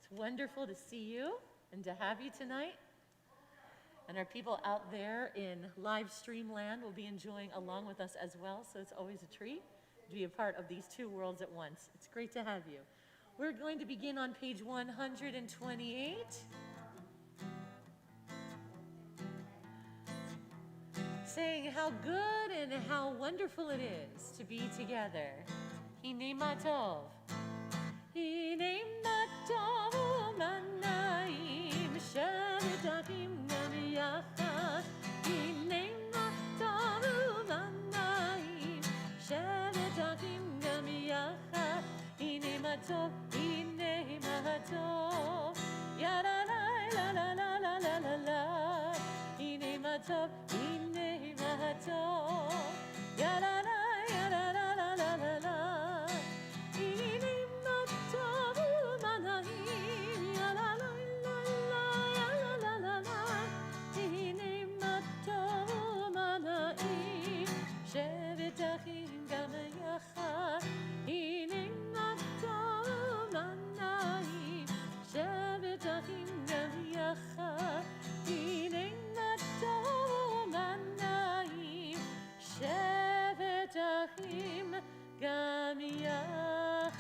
It's wonderful to see you and to have you tonight. And our people out there in live stream land will be enjoying along with us as well, so it's always a treat to be a part of these two worlds at once. It's great to have you. We're going to begin on page 128. Saying how good and how wonderful it is to be together. Hine matov. Hine matov u'manayim shavitachim gam yachad. Hine matov u'manayim shavitachim gam yachad. Hine matov, ya la la la la la la la la la. Hine matov, ya la la ya la la la la la la. Hine matov u'manayim ya la la la la ya la la la la. Hine matov u'manayim shevet achim gam yachad. Hine matov u'manayim shevet achim gam yachad. Hine shevet achim gam yachad.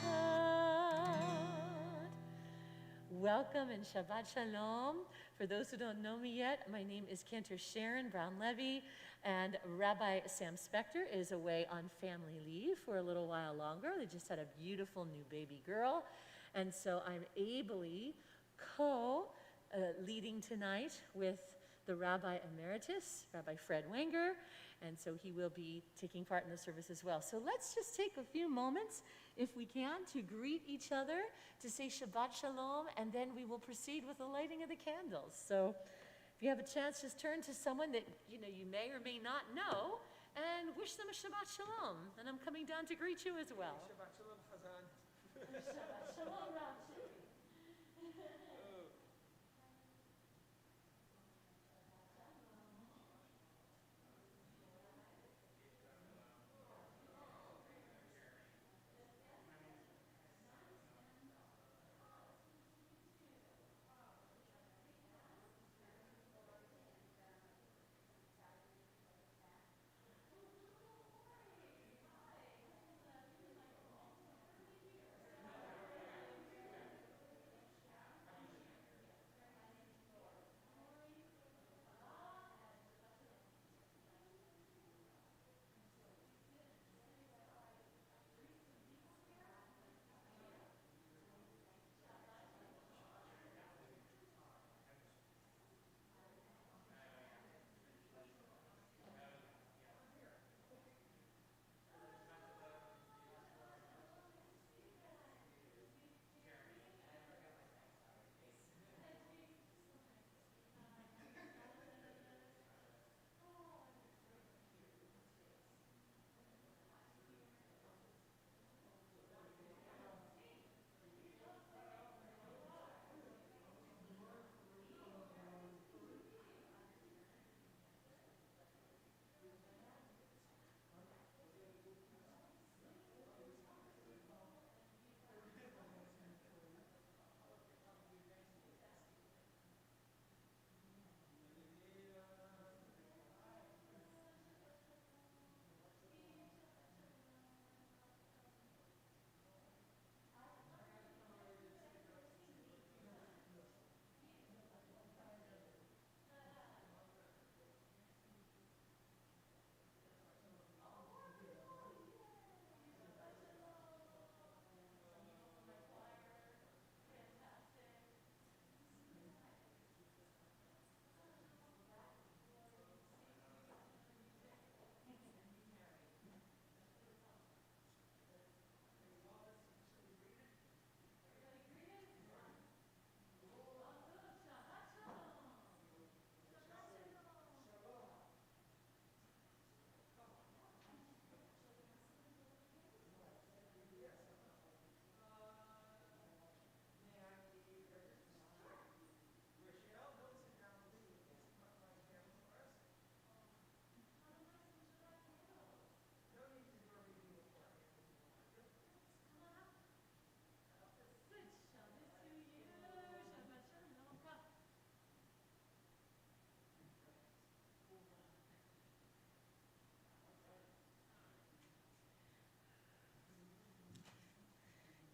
Welcome and Shabbat Shalom. For those who don't know me yet, my name is Cantor Sharon Brown-Levy, and Rabbi Sam Spector is away on family leave for a little while longer. They just had a beautiful new baby girl, and so I'm ably co-leading tonight with the Rabbi Emeritus, Rabbi Fred Wenger, and so he will be taking part in the service as well. So let's just take a few moments, if we can, to greet each other, to say Shabbat Shalom, and then we will proceed with the lighting of the candles. So if you have a chance, just turn to someone that you may or may not know, and wish them a Shabbat Shalom. And I'm coming down to greet you as well. Shabbat Shalom, Chazan. Shabbat Shalom, Rav Shiri.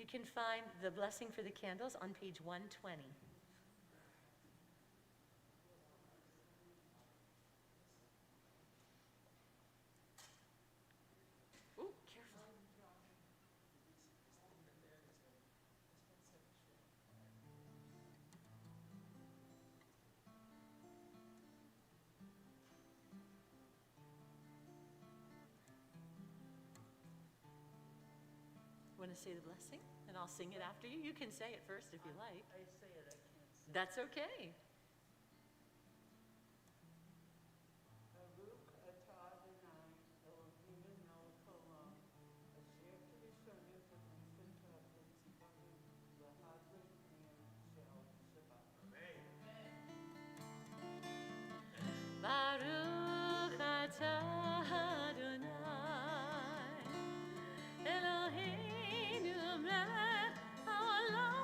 You can find the blessing for the candles on page 120. Ooh, careful. Want to say the blessing? And I'll sing it after you. You can say it first if you like. I say it, I can't say it. That's okay. Baruch atah Adonai Eloheinu melech haolam, asher kirishonu v'mitzvotav v'tzivanu l'hadlik miyam shel Shabbat. Baruch atah Adonai Eloheinu melech haolam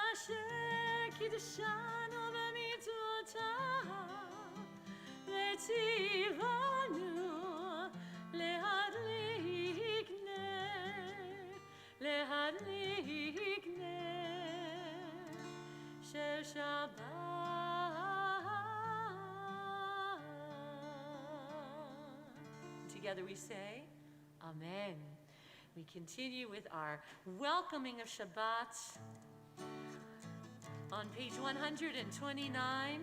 asher kiddushanu b'mitzvotav v'tzivanu lehadlik ner shel Shabbat. Together we say, Amen. We continue with our welcoming of Shabbat on page 129.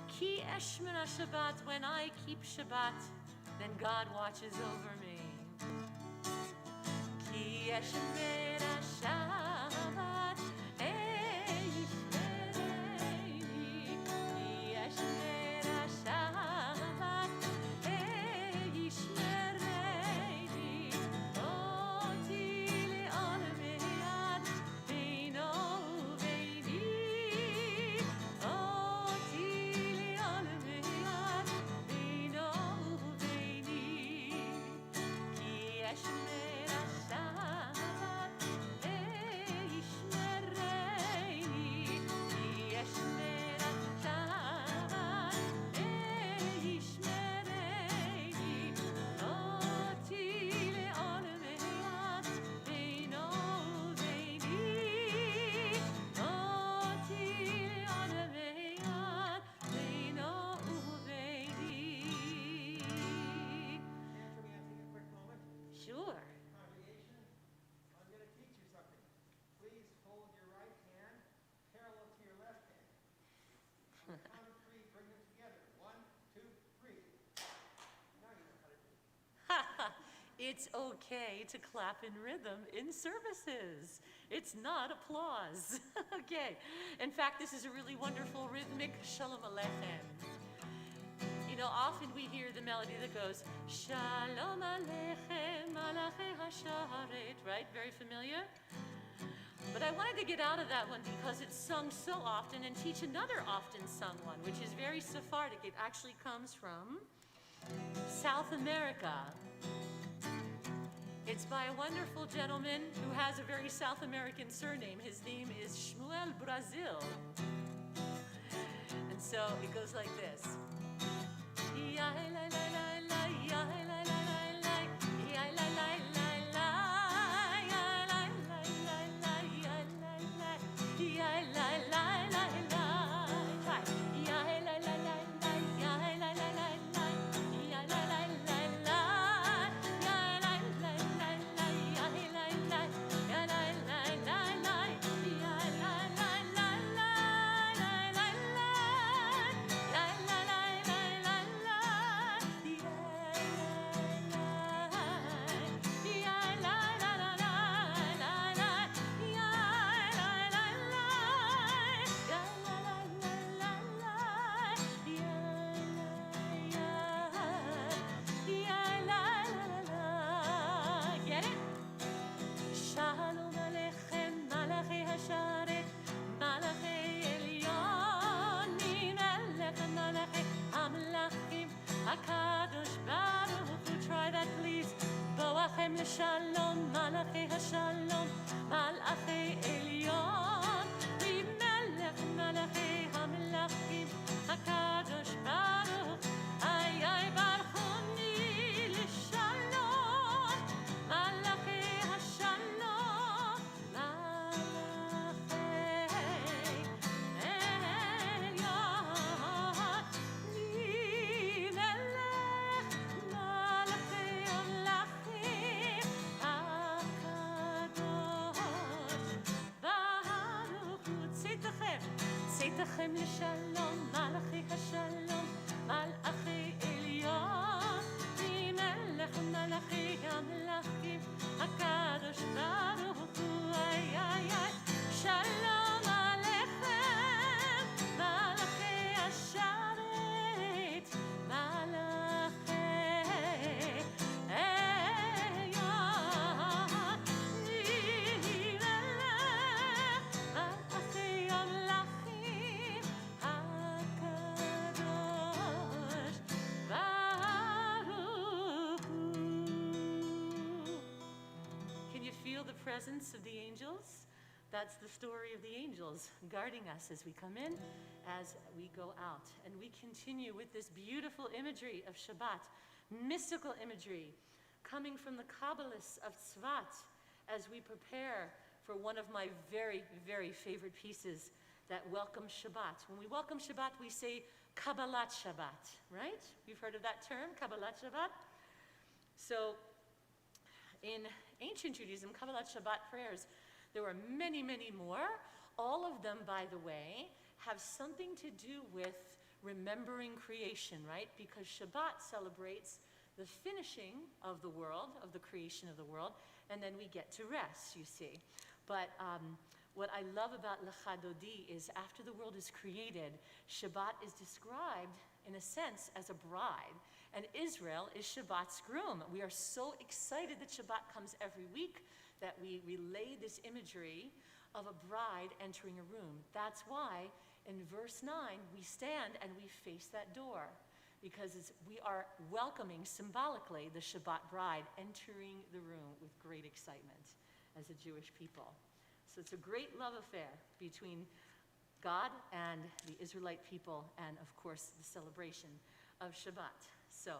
Ki eshmena Shabbat, when I keep Shabbat, then God watches over me. Ki eshmena Shabbat, yishmereni. Ki eshmena Shabbat, yishmereni. Oti le'olmei ad beino ubeini. Oti le'olmei ad beino ubeini. Ki eshmena Shabbat, yishmereni. Ki eshmena Shabbat, yishmereni. Oti le'olmei ad beino ubeini. Oti le'olmei ad beino ubeini. Can we take a quick moment? Sure. Congregation, I'm going to teach you something. Please hold your right hand parallel to your left hand. On the count of three, bring them together. 1, 2, 3. Now you know how to do it. It's okay to clap in rhythm in services. It's not applause. Okay. In fact, this is a really wonderful rhythmic Shalom Aleichem. You know, often we hear the melody that goes, Shalom Aleichem, Malachei HaSharet, right? Very familiar? But I wanted to get out of that one because it's sung so often and teach another often sung one, which is very Sephardic. It actually comes from South America. It's by a wonderful gentleman who has a very South American surname. His name is Shmuel Brazil. And so it goes like this. Shalom, Malachei HaShalom, Malachei Elyon, Melech Malachei HaMelachim, HaKadosh Baruch, Ay Baruchoni L'Shalom, Malachei צאתכם לשלום, מלאכי השלום, מלאכי עליון, ממלך מלאכי המלאכים, הקדוש ברוך הוא, איי איי איי, שלום עליכם, מלאכי השרת, מלאכי presence of the angels. That's the story of the angels guarding us as we come in, as we go out. And we continue with this beautiful imagery of Shabbat, mystical imagery, coming from the Kabbalists of Tzvat as we prepare for one of my very, very favorite pieces that welcomes Shabbat. When we welcome Shabbat, we say Kabbalat Shabbat, right? You've heard of that term, Kabbalat Shabbat? So in ancient Judaism, Kabbalat Shabbat prayers, there were many, many more. All of them, by the way, have something to do with remembering creation, right? Because Shabbat celebrates the finishing of the world, of the creation of the world, and then we get to rest, you see. But what I love about Lecha Dodi is after the world is created, Shabbat is described, in a sense, as a bride. And Israel is Shabbat's groom. We are so excited that Shabbat comes every week that we relay this imagery of a bride entering a room. That's why in verse 9 we stand and we face that door, because we are welcoming symbolically the Shabbat bride entering the room with great excitement as a Jewish people. So it's a great love affair between God and the Israelite people, and of course the celebration of Shabbat. So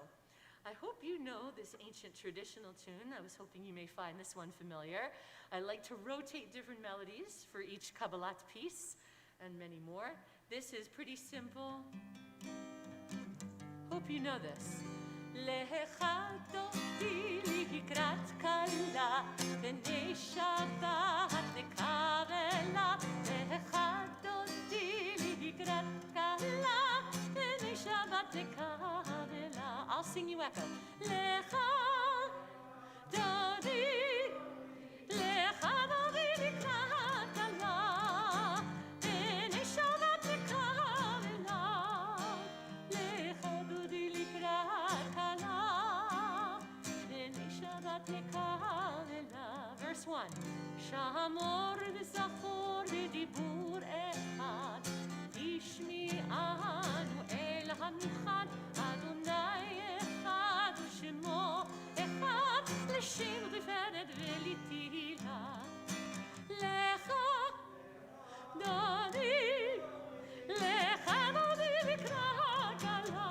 I hope you know this ancient traditional tune. I was hoping you may find this one familiar. I like to rotate different melodies for each Kabbalat piece and many more. This is pretty simple. Hope you know this. Lecha dodi likrat kala, b'nei Shabbat nekavela. Lecha dodi likrat kala, b'nei Shabbat nekavela. I'll sing you echo. Lecha dodi, lecha dodi likrat kala, b'nei Shabbat nekavela. Lecha dodi likrat kala, b'nei Shabbat nekavela. Verse 1. Shamor v'zachor v'dibur echad, ishmi'anu el hamichad, Adonai echad u'shemo echad, l'shem u'tiferet v'litila. Lecha dodi, lecha dodi likrat kala,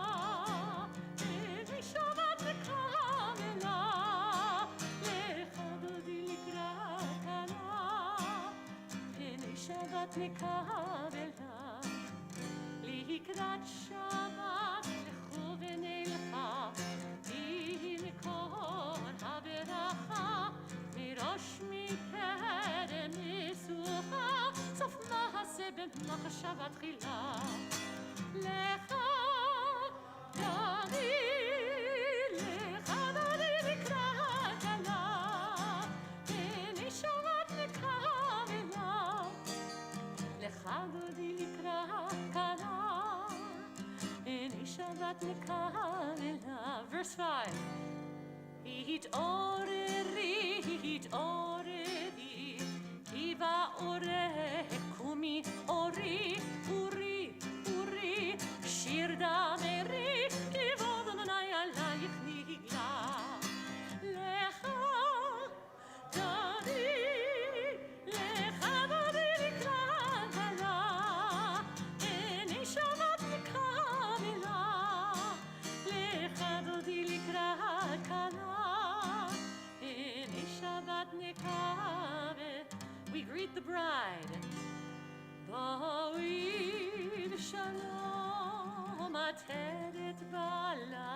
b'nei Shabbat nekavela. Lecha dodi likrat kala, b'nei Shabbat nekavela. Likrat Shabbat lechu v'nelcha, v'mikol haberacha, mirosh mikerem misucha, sof ma'aseh b'machshava tchila. Lecha dodi, lecha dodi likrat kala, b'nei Shabbat nekavela. Lecha dodi likrat kala, b'nei Shabbat nekavela. Verse 5. Hit'oreri, hit'oreri, ki ba'oreh kumi ori, uri, uri, shir dameri, kivod Adonai alayich nigla. Lecha dodi, lecha dodi likrat kala, b'nei Shabbat nekavela. Lecha dodi likrat kala, b'nei Shabbat nekavela. We greet the bride. Ba'oi b'shalom ateret ba'ala,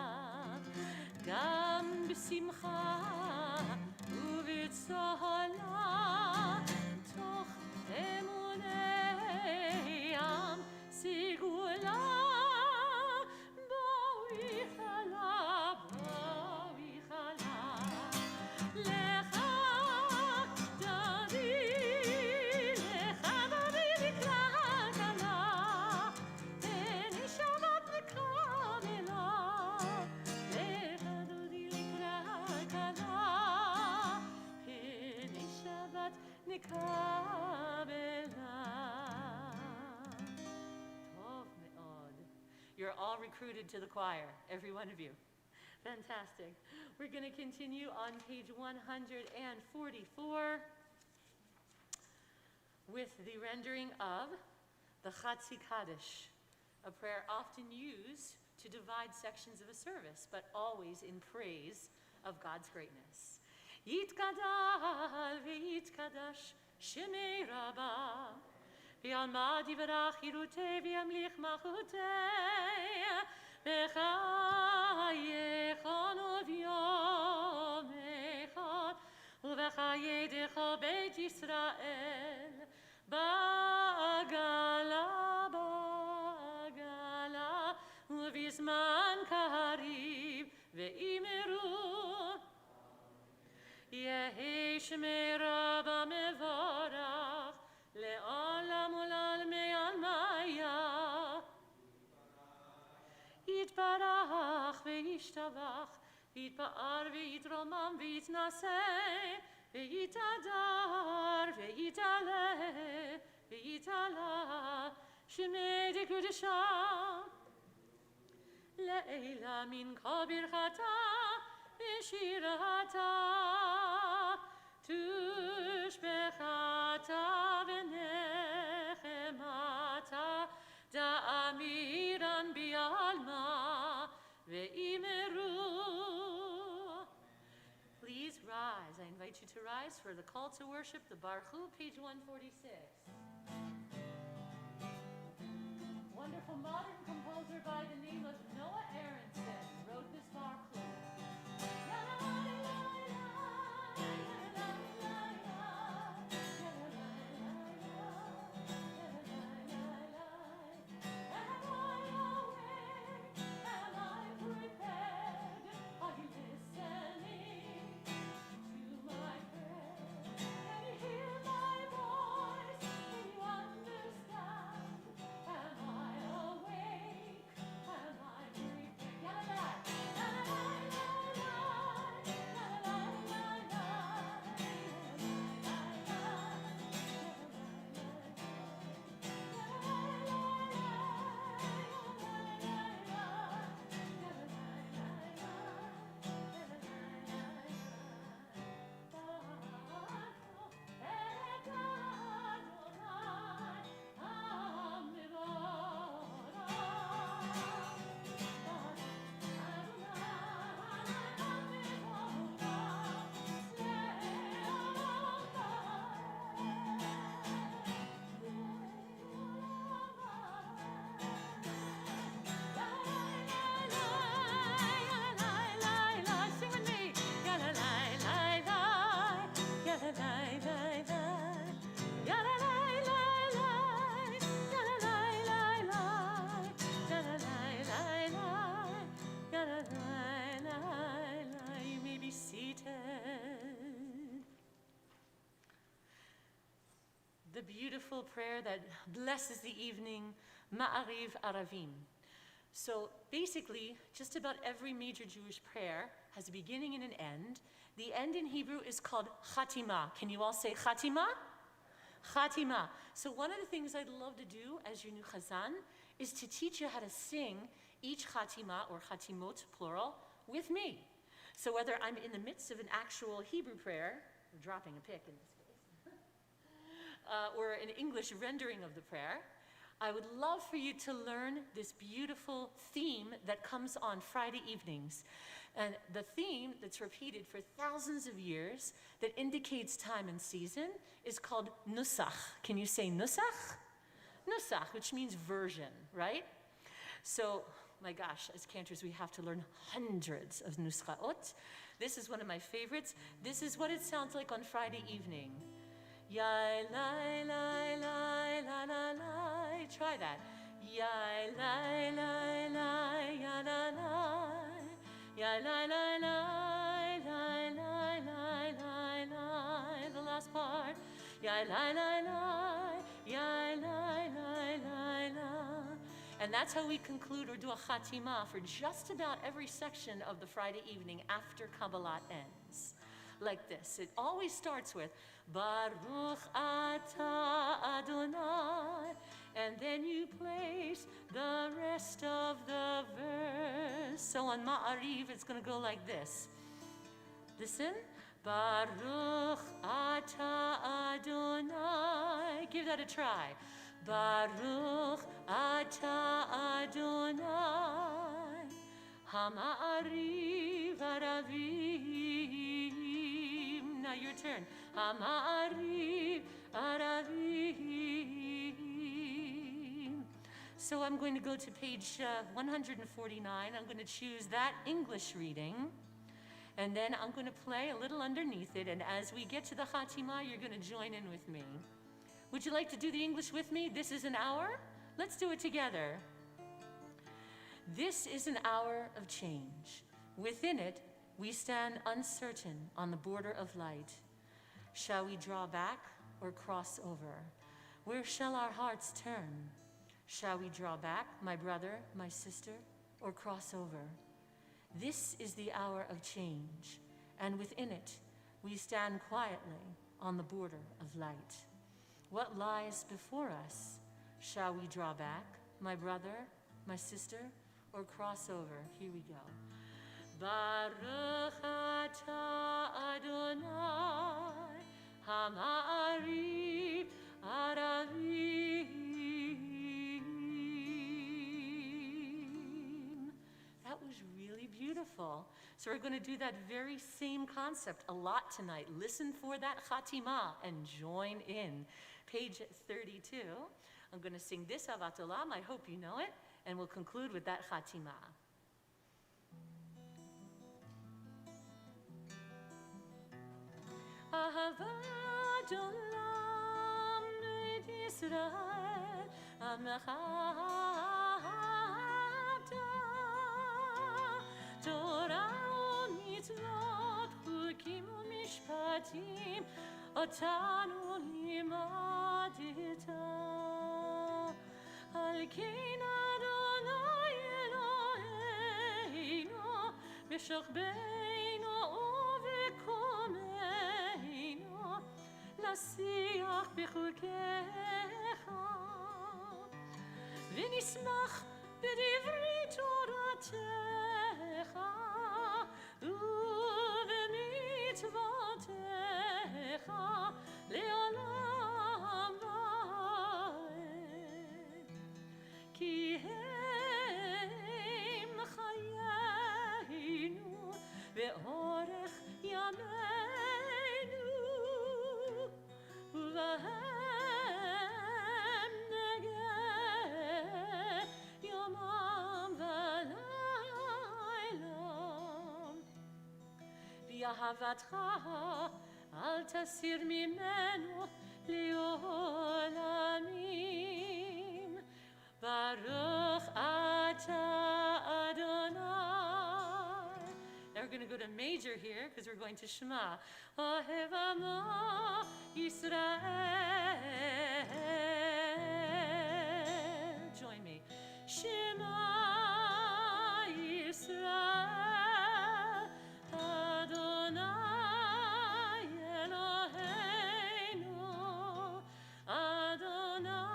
gam b'simcha u'b'tzola, toch emunei am Tov me'od. You're all recruited to the choir, every one of you. Fantastic. We're going to continue on page 144 with the rendering of the Chatzi Kaddish, a prayer often used to divide sections of a service, but always in praise of God's greatness. Yitkadal v'yitkadash shemei Rabbah v'yalmad yivarach yirutei v'yamlich malchutei v'chayechon uvyom echad uv'chayedecha beit Yisrael ba'agala uv'zman karib ve'imeru Yehi Shmei Rabbah mevorach le'olam ulal me'almaya Yitbarach ve'yishtavach Yitba'ar ve'yitromam ve'yitnaseh ve'yitadar ve'yitaleh ve'yitala Shmei dekudeshah Le'ela min kol birchata v'shirata tushbechata v'nechemata da'amiran bi'alma ve'imeru. Please rise. I invite you to rise for the call to worship, the Baruch, page 146. Wonderful modern composer by the name of Noah Aronson wrote this Baruch. The beautiful prayer that blesses the evening, Ma'ariv Aravim. So basically, just about every major Jewish prayer has a beginning and an end. The end in Hebrew is called Chatima. Can you all say Chatima? Chatima. So one of the things I'd love to do as your new Chazan is to teach you how to sing each Chatima, or Chatimot, plural, with me. So whether I'm in the midst of an actual Hebrew prayer, I'm dropping a pick in this case, or an English rendering of the prayer, I would love for you to learn this beautiful theme that comes on Friday evenings. And the theme that's repeated for thousands of years that indicates time and season is called Nusach. Can you say Nusach? Nusach, which means version, right? So, my gosh, as cantors, we have to learn hundreds of Nuschaot. This is one of my favorites. This is what it sounds like on Friday evening. Yai, lai, lai, lai, la, la, lai. Try that. Yai, lai, lai, lai, ya, la, lai. Yai, lai, lai, lai, lai, lai, lai, lai, lai. The last part. Yai, lai, lai, lai, yai, lai, lai, lai, lai. And that's how we conclude or do a chatima for just about every section of the Friday evening after Kabbalat ends. like this. It always starts with Baruch Atah Adonai, and then you place the rest of the verse. So on Ma'ariv, it's going to go like this. Listen. Baruch Atah Adonai. Give that a try. Baruch Atah Adonai. Hama'ariv Aravim. Now your turn. Hama'ariv Aravim. So I'm going to go to page 149. I'm going to choose that English reading. And then I'm going to play a little underneath it. And as we get to the Chatima, you're going to join in with me. Would you like to do the English with me? This is an hour. Let's do it together. This is an hour of change. Within it, we stand uncertain on the border of light. Shall we draw back or cross over? Where shall our hearts turn? Shall we draw back, my brother, my sister, or cross over? This is the hour of change, and within it, we stand quietly on the border of light. What lies before us? Shall we draw back, my brother, my sister, or cross over? Here we go. Baruch Atah Adonai, Hama'ariv Aravim. That was really beautiful. So we're going to do that very same concept a lot tonight. Listen for that Chatima and join in. Page 32. I'm going to sing this Avat Olam. I hope you know it. And we'll conclude with that Chatima. Ahavat Olam Beit Yisrael Amechavta Torah u'mitzvot chukim u'mishpatim otanu limadita Al kein Adonai Eloheinu b'shachbeinu u'v'komeinu nasiach b'chukecha v'nismach b'divrei Toratecha u'v'mitzvotecha le'olam va'ed ki hem chayenu ve'orech yameinu u'vahem negeh yomam v'laylam v'yahavatcha al tasir mimenu le'olamim Baruch Atah Adonai. Now we're going to go to major here because we're going to Shema. Ohev Amo Yisrael. Join me. Shema Yisrael Adonai Eloheinu Adonai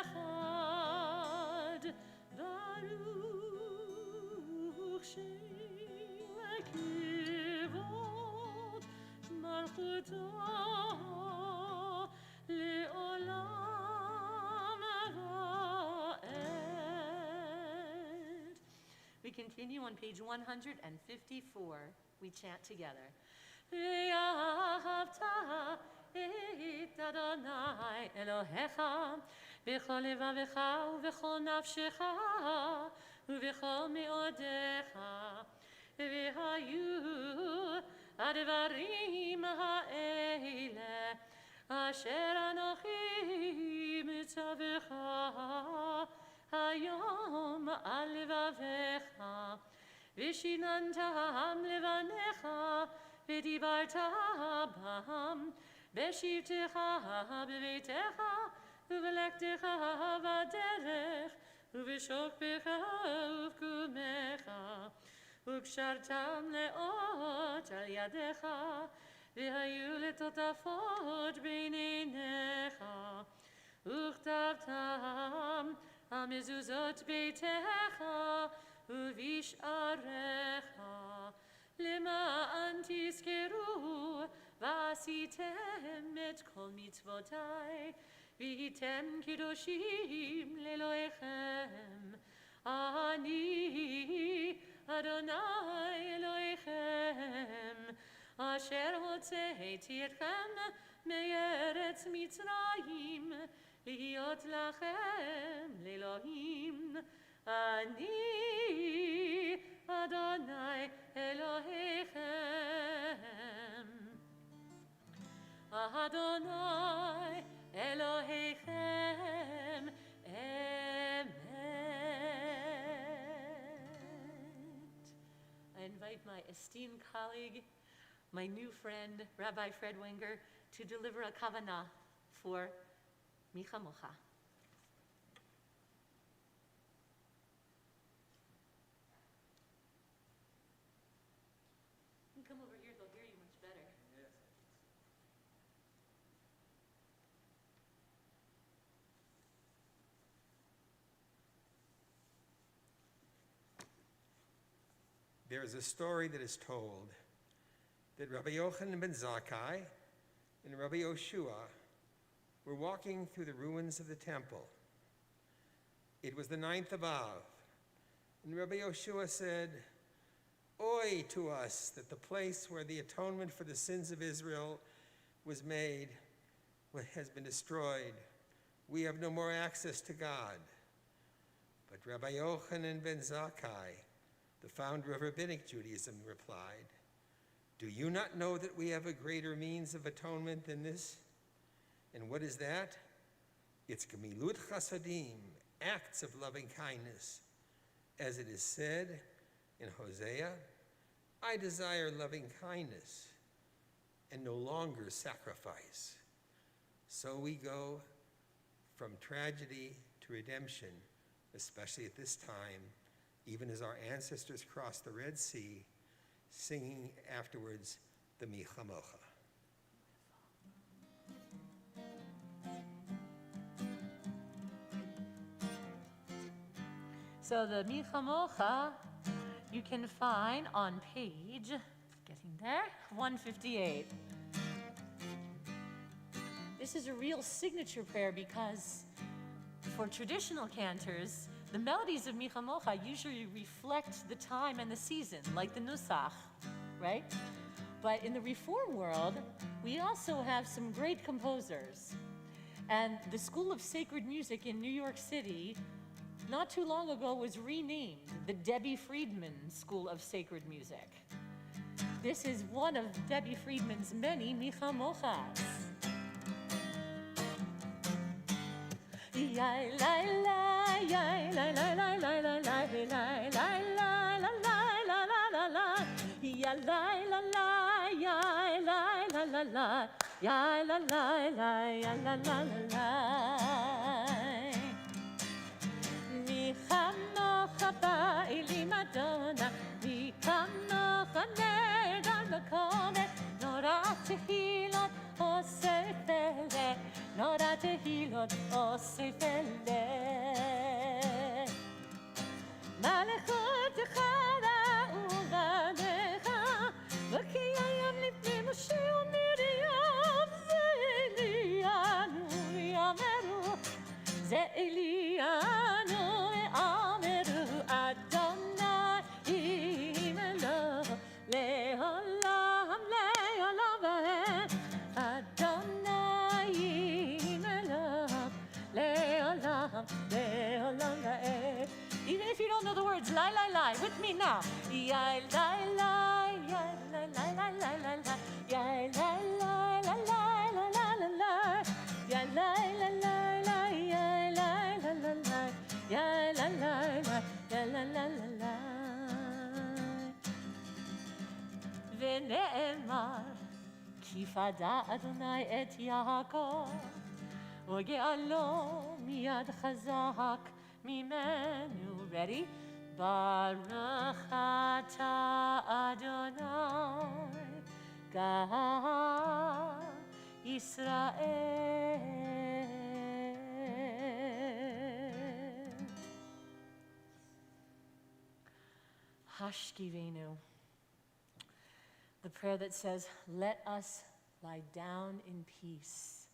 Echad Baruch Shem Kivod Malchuto Le'olam Va'ed. We continue on page 154. We chant together. Ve'ahavta et Adonai Elohecha b'chol levavecha u'b'chol nafshecha u'b'chol me'odecha ve'hayu advarim ha'ele asher anochi mitzavecha hayom al levavecha v'shinantam levanecha v'dibarta bam b'shivtecha b'veitecha u'v'lektecha v'aderech u'v'shokpecha u'v'kumecha וקשרתם לאות על ידיך, והיו לטוטפות בין עיניך, וכתבתם על מזוזות ביתך ובשעריך, למען תזכרו ועשיתם את כל מצוותיי, והייתם קדושים לאלוהיכם. אני אדוני אלוהיכם, אשר הוצאתי אתכם מארץ מצרים, להיות לכם לאלוהים. אני אדוני אלוהיכם. אדוני אלוהיכם אמת. I invite my esteemed colleague, my new friend, Rabbi Fred Wenger, to deliver a kavanah for Micha Mocha. You can come over here, they'll hear you much better. There is a story that is told that Rabbi Yochanan ben Zakkai and Rabbi Yoshua were walking through the ruins of the temple. It was the 9th of Av, and Rabbi Yoshua said, "Oy to us that the place where the atonement for the sins of Israel was made has been destroyed. We have no more access to God." But Rabbi Yochanan ben Zakkai, the founder of Rabbinic Judaism, replied, "Do you not know that we have a greater means of atonement than this? And what is that? It's gemilut chasadim, acts of loving kindness. As it is said in Hosea, I desire loving kindness and no longer sacrifice." So we go from tragedy to redemption, especially at this time, even as our ancestors crossed the Red Sea, singing afterwards the Micha Mocha. So the Micha Mocha you can find on page, getting there, 158. This is a real signature prayer because for traditional cantors, the melodies of Micha Mocha usually reflect the time and the season, like the Nusach, right? But in the Reform world, we also have some great composers. And the School of Sacred Music in New York City, not too long ago, was renamed the Debbie Friedman School of Sacred Music. This is one of Debbie Friedman's many Micha Mochas. Micha Mocha ba'ili Madonna, Micha Mocha nerdal makomech, Nora tehilot osef eleh, Nora tehilot osef eleh. Malechotecha la'uvadecha, v'kiyayam lifnei Moshe u'Miriam, Ze'elianu yameru, Ze'elianu yameru, Adonai imelo, le'olam le'olam va'ed, Adonai imelo, le'olam le'olam va'ed. Even if you don't know the words, lie, lie, lie, with me now. Yai, lie, lie, yai, lie, lie, lie, lie, lie, lie. Yai, lie, lie, lie, lie, lie, lie, lie, lie. Yai, lie, lie, lie, lie, yai, lie, lie, lie, lie. Yai, lie, lie, lie, yai, lie, lie, lie, lie. ונאמר, כי פדה אדוני את יעקב, וגאלו מיד חזק ממנו. Ready? Baruch atah Adonai Gam Yisrael. Hashkivenu, the prayer that says, let us lie down in peace.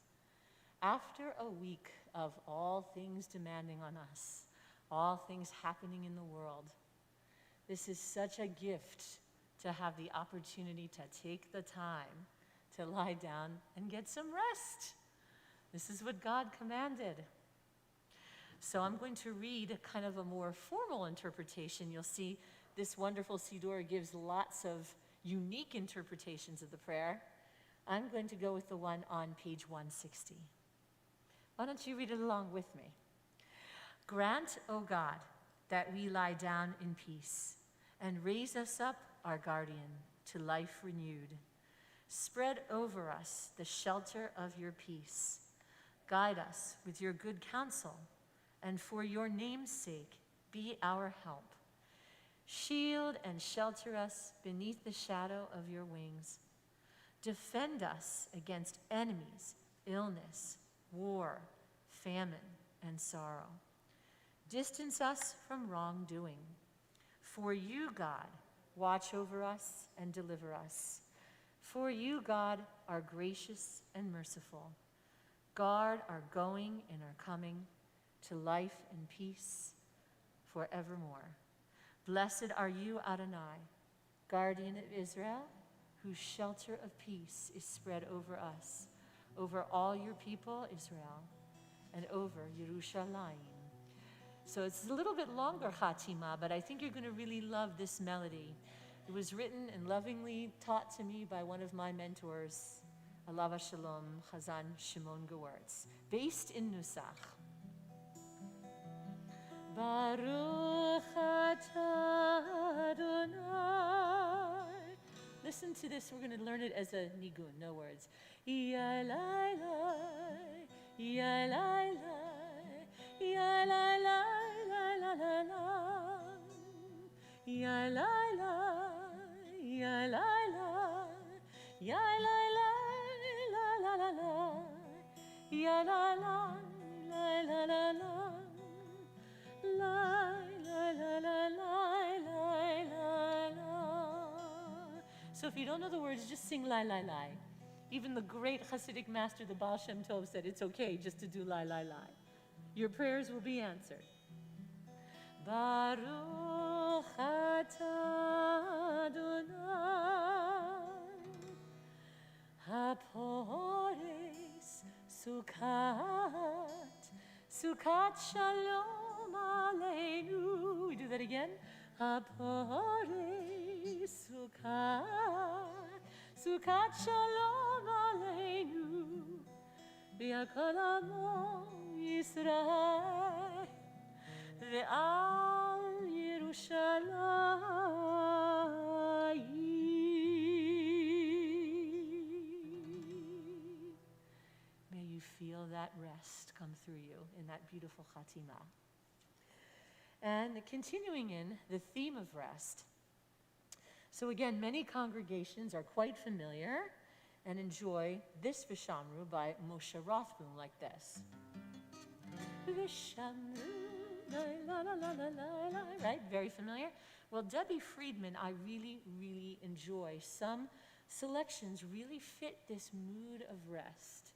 After a week of all things demanding on us, all things happening in the world, this is such a gift to have the opportunity to take the time to lie down and get some rest. This is what God commanded. So I'm going to read kind of a more formal interpretation. You'll see this wonderful Siddur gives lots of unique interpretations of the prayer. I'm going to go with the one on page 160. Why don't you read it along with me? Grant, O God, that we lie down in peace, and raise us up, our guardian, to life renewed. Spread over us the shelter of your peace. Guide us with your good counsel, and for your name's sake, be our help. Shield and shelter us beneath the shadow of your wings. Defend us against enemies, illness, war, famine, and sorrow. Distance us from wrongdoing. For you, God, watch over us and deliver us. For you, God, are gracious and merciful. Guard our going and our coming to life and peace forevermore. Blessed are you, Adonai, guardian of Israel, whose shelter of peace is spread over us, over all your people, Israel, and over Yerushalayim. So it's a little bit longer Hatima, but I think you're going to really love this melody. It was written and lovingly taught to me by one of my mentors, Alav Shalom, Chazan Shimon Gewurtz, based in Nusach. Baruch atah Adonai. Listen to this. We're going to learn it as a nigun, no words. Ya lai lai, ya lai lai, ya lai lai lai la la la. Ya lai lai, ya lai lai, ya lai lai la la la la. Ya lai lai la la la la. So if you don't know the words, just sing lai lai lai. Even the great Hasidic master, the Baal Shem Tov, said it's okay just to do lai lai lai. Your prayers will be answered. Baruch atah Adonai hapores sukat shalom aleinu. We do that again. Hapore sukat shalom aleinu. Bi'akol amo Yisrael ve'al Yerushalayim. May you feel that rest come through you in that beautiful Chatima. And continuing in the theme of rest. So again, many congregations are quite familiar and enjoy this Vishamru by Moshe Rothboom like this. Vishamru, la la la la la la, right? Very familiar. Well, Debbie Friedman, I really, really enjoy. Some selections really fit this mood of rest.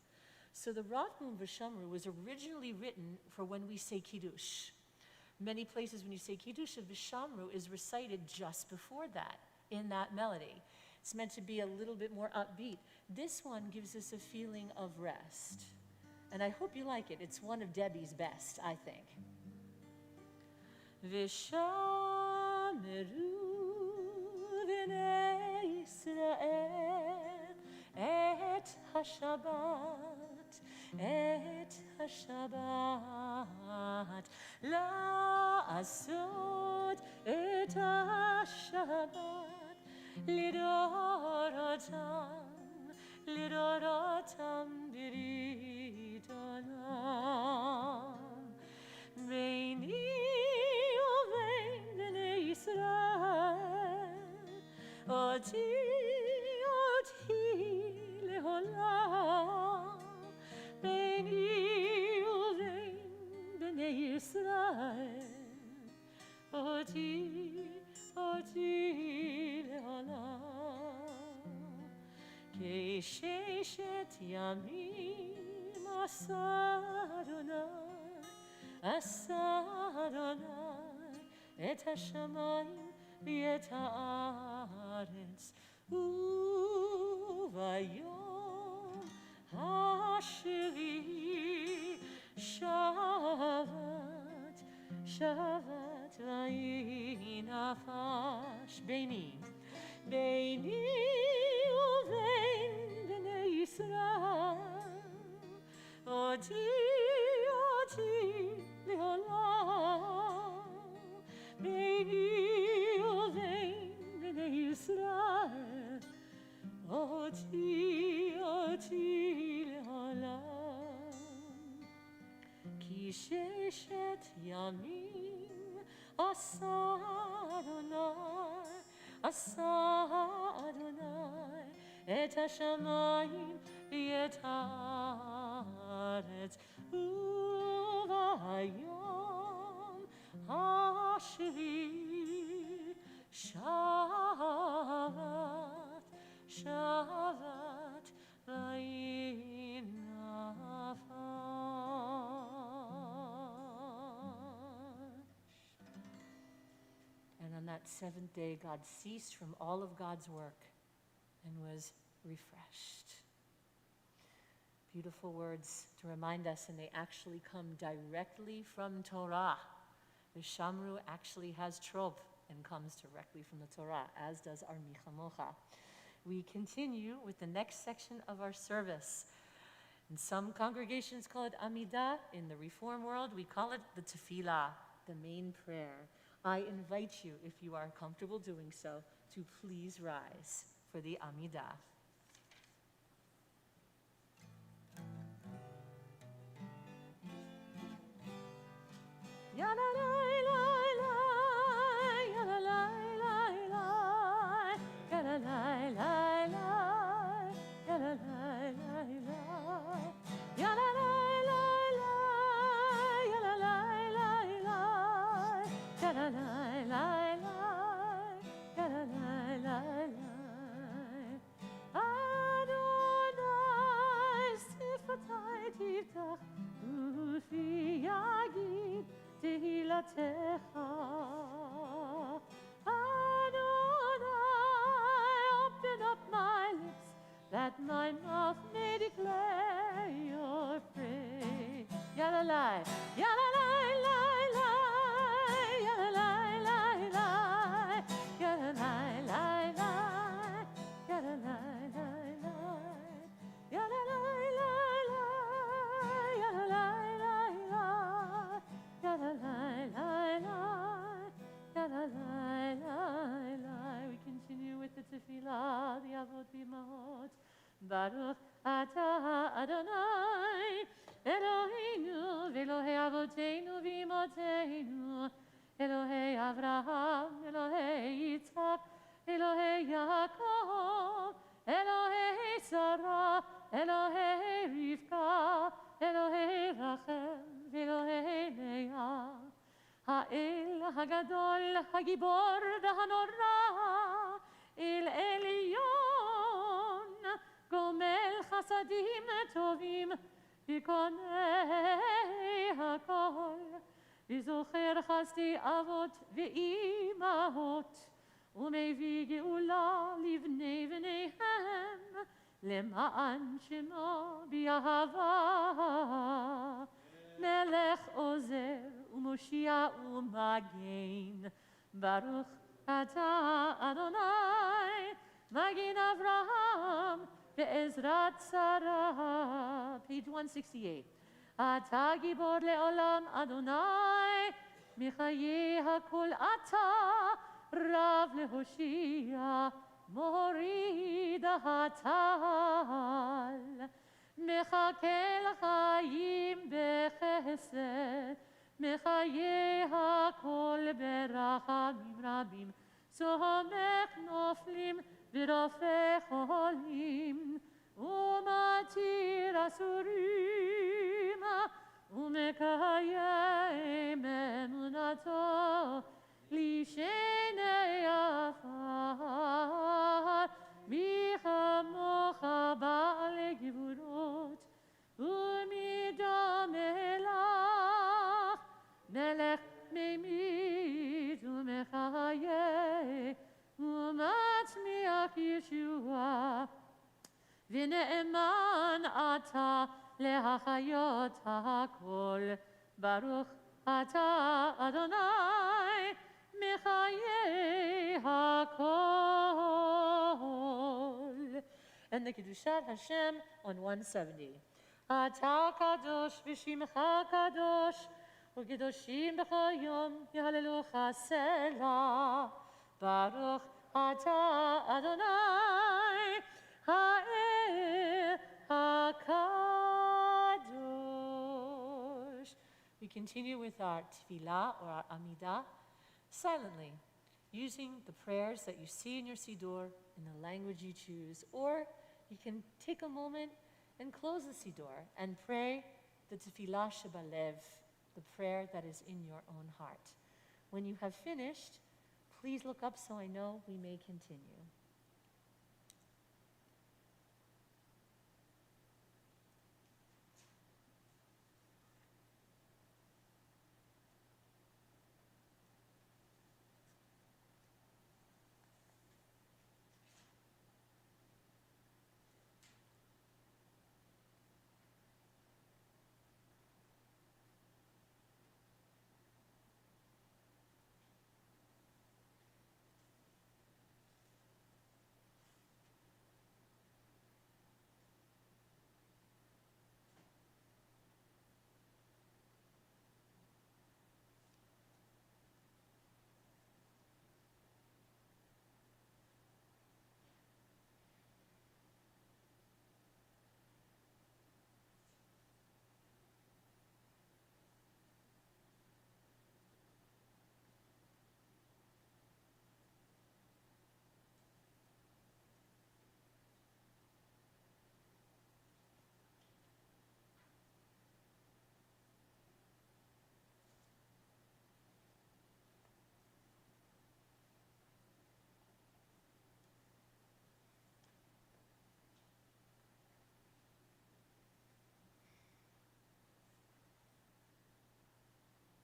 So the Rothboom Vishamru was originally written for when we say Kiddush. Many places when you say Kiddush, the Vishamru is recited just before that, in that melody. It's meant to be a little bit more upbeat. This one gives us a feeling of rest. And I hope you like it. It's one of Debbie's best, I think. Vishameru b'nei Yisrael et haShabbat, et haShabbat, la'asot et haShabbat, lidorotam brit olam, beini uvein bnei אותי לעולם, ביני ובין בני ישראל, אותי לעולם. כששת ימים עשה אדוני את השמיים ואת הארץ, וביום השביעי שבת ויהי נפש ביני ובין בני ישראל, אותי לעולם, ביני ובין בני ישראל, אותי לעולם. כי ששת ימים עשה אדוני את השמיים ואת הארץ, וביום השביעי שבת ויהי נפש. And on that seventh day, God ceased from all of God's work and was refreshed. Beautiful words to remind us, and they actually come directly from Torah. The Shamru actually has trop and comes directly from the Torah, as does our Michamocha. We continue with the next section of our service. In some congregations call it Amidah. In the Reform world, we call it the Tefillah, the main prayer. I invite you, if you are comfortable doing so, to please rise for the Amidah. תהילתך, Adonai, open up my lips, that my mouth may declare your praise. Yalalai, yalalai, lai, lai, yalalai, lai, lai, yalalai, lai, lai, yalalai, lai, lai, yalalai, lai, lai, yalalai, lai, lai, yalalai, lai, lai, yalalai, lai, lai. We continue with the tefillah, the avot v'imahot. Baruch atah Adonai, Eloheinu v'Elohei avoteinu v'imotenu, Elohei Avraham, Elohei Yitzchak, Elohei Yaakov, Elohei Sarah, Elohei Rivka, Elohei Rachel, Elohei Leah, Ha'el Hagadol, Hagibor Hanora, El Elyon, Gomel Chasadim Tovim, Ikonei Hakol, Izocher Chasti Avot Ve'imahot, Umevi Geula Livnei V'neihem, Lema'an Shemo B'Yahava, Melech Ozer U'Moshia U'Magen, Baruch Atah Adonai, Magen Avraham, Be'ezrat Sarah. Page 168. Atah Gibor Le'olam Adonai, Michaye HaKol Atah, Rav Lehoshia, Morid HaTal, Mechakel Chaim Bechesed, Mechaye HaKol Berachamim Rabim, צומח נופלים ורופא חולים, ומתיר אסורים, ומקיים אמונתו לשני עפר. מי כמוך בעל גבורות, ומידה מלך, מלך ממית ומחיה, ומצמיח ישועה. ונאמן אתה להחיות הכל, ברוך אתה אדוני מחיי הכל. And the Kedushat Hashem on 170. אתה קדוש ושמך קדוש, וקדושים בכל יום יהללוך סלה. ברוך אתה אדוני האל הקדוש. We continue with our tefillah or our amidah silently, using the prayers that you see in your siddur in the language you choose, or you can take a moment and close the siddur and pray the tefillah shebalev, the prayer that is in your own heart. When you have finished, please look up so I know we may continue.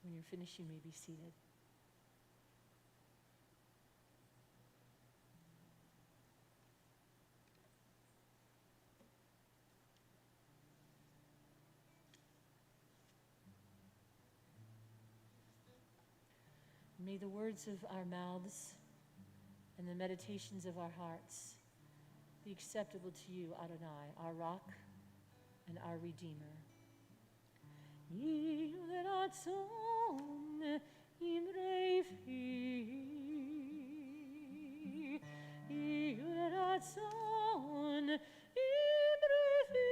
When you're finished, you may be seated. May the words of our mouths and the meditations of our hearts be acceptable to you, Adonai, our rock and our Redeemer. Yiratzon imrefi, Yiratzon imrefi,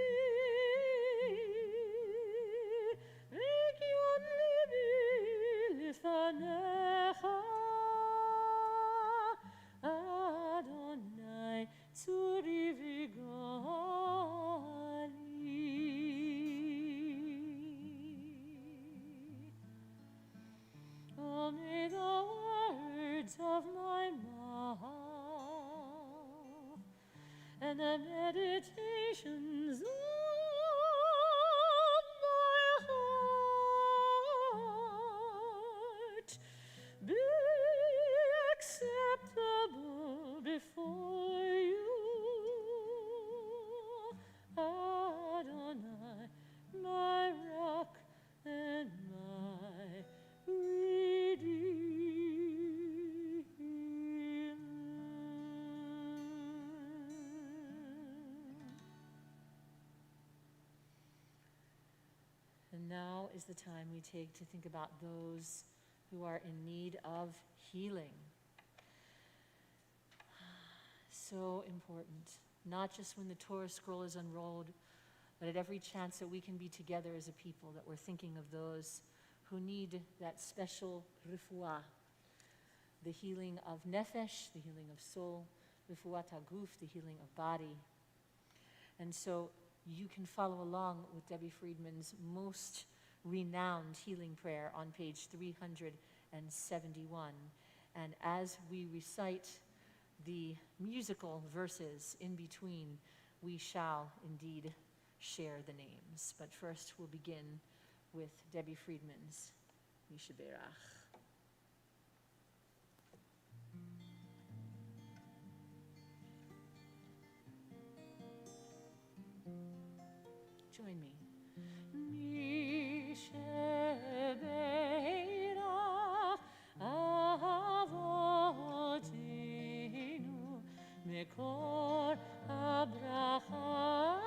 Region libi lifanecha, Adonai tzuri v'gali. Oh, may the words of my mouth and the meditations of my heart be acceptable before you, Adonai, my rock and my And now is the time we take to think about those who are in need of healing. So important, not just when the Torah scroll is unrolled, but at every chance that we can be together as a people, that we're thinking of those who need that special refuah, the healing of nefesh, the healing of soul, refuat haguf, the healing of body. And so you can follow along with Debbie Friedman's most renowned healing prayer on page 371. And as we recite the musical verses in between, we shall indeed share the names. But first we'll begin with Debbie Friedman's Mishaberach. Join me. Mishaberach Avotenu Mekor HaBracha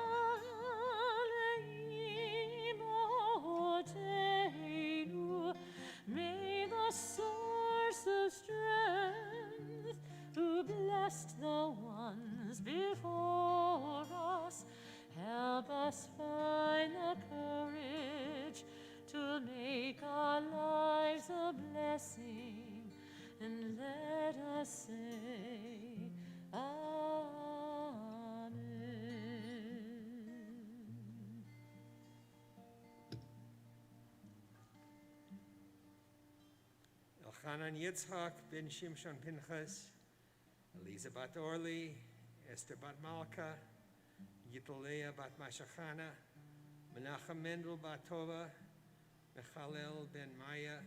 Leimotenu. May the source of strength, who blessed the ones before us, help us find the courage to make our lives a blessing, and let us say, Amen. Elchanan Yitzchak ben Shimshon Pinchas, Eliza bat Orli, Esther bat Malka, Yitaleah bat Mashachana, Menachem Mendel bat Tova, Mechalel ben Maya,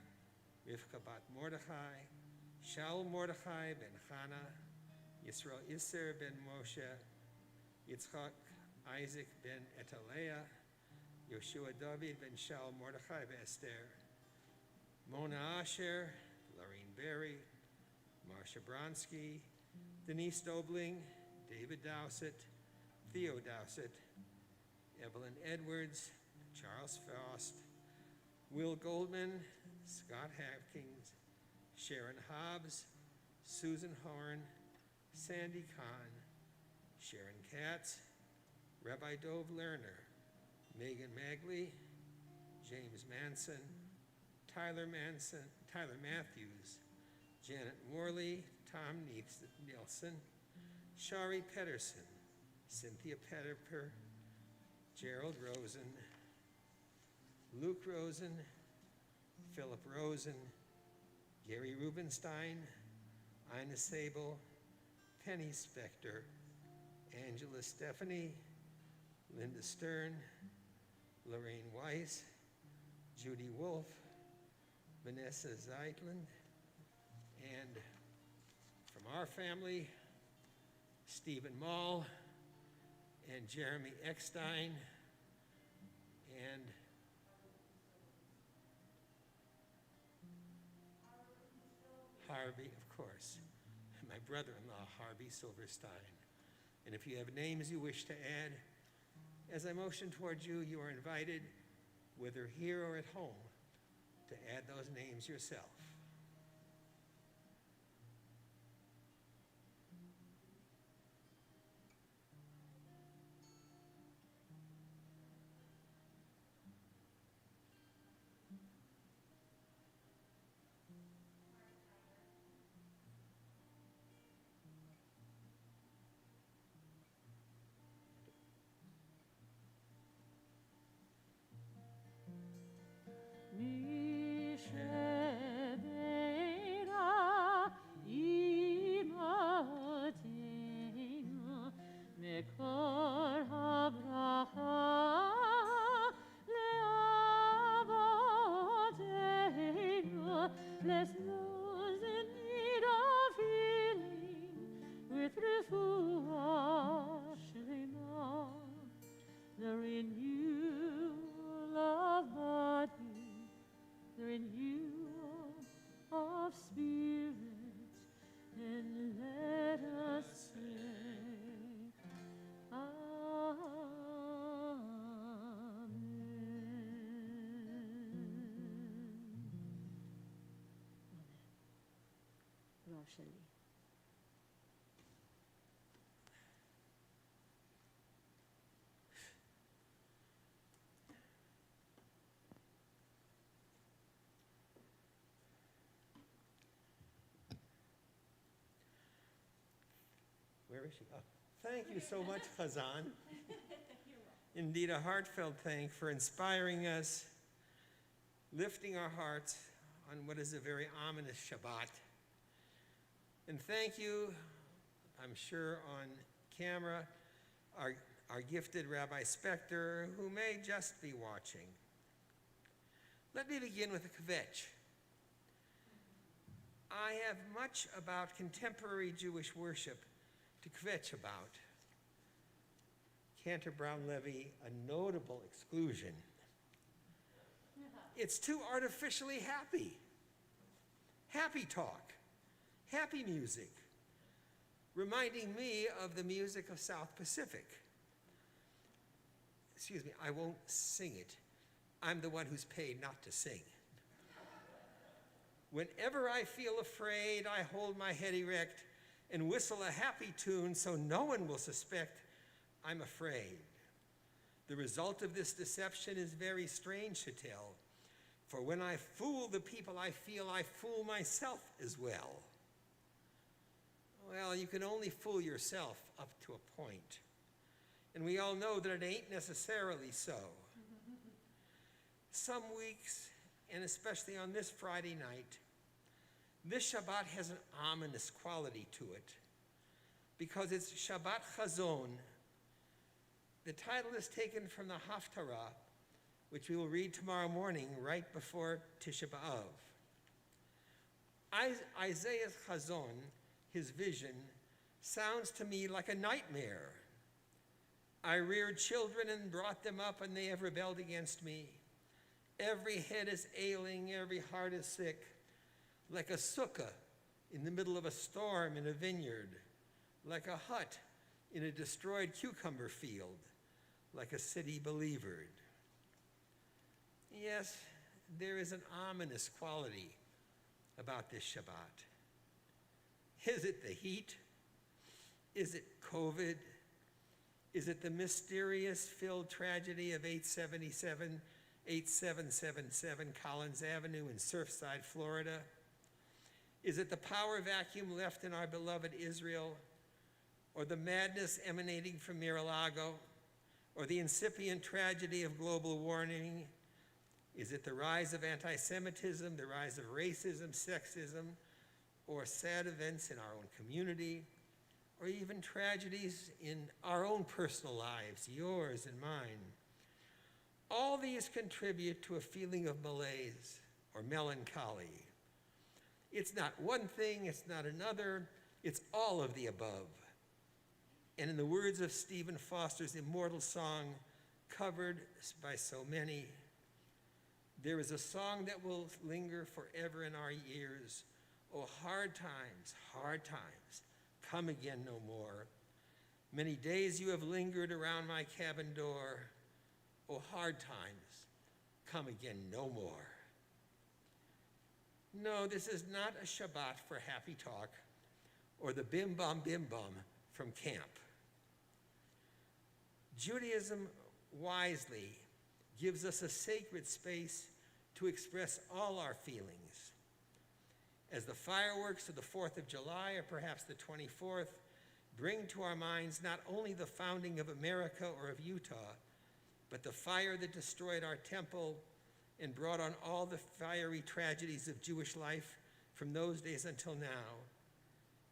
Rivka bat Mordechai, Shaul Mordechai ben Chana, Yisrael Isser ben Moshe, Yitzchak Isaac ben Etaleah, Yoshua David ben Shaul Mordechai ben Esther, Mona Asher, Lorraine Berry, Marsha Bronsky, Denise Dobling, David Dowsett, Theo Dowsett, Evelyn Edwards, Charles Faust, Will Goldman, Scott Hopkins, Sharon Hobbs, Susan Horn, Sandy Kahn, Sharon Katz, Rabbi Dov Lerner, Megan Magley, James Manson, Tyler Matthews, Janet Morley, Tom Nielsen, Shari Pedersen, Cynthia Pettiper, Gerald Rosen, Luke Rosen, Philip Rosen, Gary Rubenstein, Ina Sable, Penny Spector, Angela Stephanie, Linda Stern, Lorraine Weiss, Judy Wolf, Vanessa Zeitland, and from our family, Stephen Mall, and Jeremy Eckstein, and Harvey, of course, and my brother-in-law, Harvey Silverstein. And if you have names you wish to add, as I motion towards you, you are invited, whether here or at home, to add those names yourself. Bless those in need of healing with refuah shlema, the renewal of body, the renewal of spirit, and let us say, Rav Sheli. where is she? Oh, thank you so much, Chazan. Indeed, a heartfelt thank for inspiring us, lifting our hearts on what is a very ominous Shabbat. And thank you, I'm sure on camera, our gifted Rabbi Spector, who may just be watching. Let me begin with a kvetch. I have much about contemporary Jewish worship to kvetch about. Cantor Brown Levy, a notable exclusion. It's too artificially happy. Happy talk, happy music, reminding me of the music of South Pacific. Excuse me, I won't sing it. I'm the one who's paid not to sing. Whenever I feel afraid, I hold my head erect and whistle a happy tune so no one will suspect I'm afraid. The result of this deception is very strange to tell, for when I fool the people I feel, I fool myself as well. Well, you can only fool yourself up to a point. And we all know that it ain't necessarily so. Some weeks, and especially on this Friday night, this Shabbat has an ominous quality to it because it's Shabbat Chazon. The title is taken from the Haftarah, which we will read tomorrow morning right before Tisha B'Av. Isaiah's Chazon, his vision, sounds to me like a nightmare. I reared children and brought them up, and they have rebelled against me. Every head is ailing, every heart is sick, like a sukkah in the middle of a storm in a vineyard, like a hut in a destroyed cucumber field, like a city believered. Yes, there is an ominous quality about this Shabbat. Is it the heat? Is it COVID? Is it the mysterious filled tragedy of 8777 Collins Avenue in Surfside, Florida? Is it the power vacuum left in our beloved Israel? Or the madness emanating from Mar-a-Lago? Or the incipient tragedy of global warming? Is it the rise of anti-Semitism, the rise of racism, sexism, or sad events in our own community, or even tragedies in our own personal lives, yours and mine? All these contribute to a feeling of malaise or melancholy. It's not one thing, it's not another, it's all of the above. And in the words of Stephen Foster's immortal song, covered by so many, there is a song that will linger forever in our ears. Oh, hard times, come again no more. Many days you have lingered around my cabin door. Oh, hard times, come again no more. No, this is not a Shabbat for happy talk or the bim bum from camp. Judaism wisely gives us a sacred space to express all our feelings. As the fireworks of the 4th of July, or perhaps the 24th, bring to our minds not only the founding of America or of Utah, but the fire that destroyed our temple and brought on all the fiery tragedies of Jewish life from those days until now,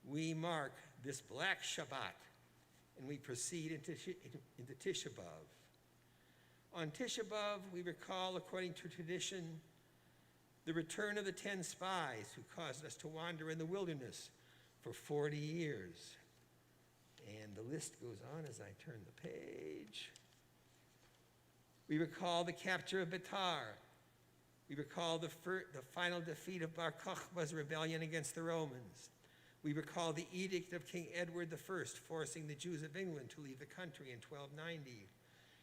we mark this black Shabbat and we proceed into Tisha B'Av. On Tisha B'Av, we recall, according to tradition, the return of the 10 spies who caused us to wander in the wilderness for 40 years. And the list goes on as I turn the page. We recall the capture of Betar. We recall the final defeat of Bar Kokhba's rebellion against the Romans. We recall the edict of King Edward I, forcing the Jews of England to leave the country in 1290.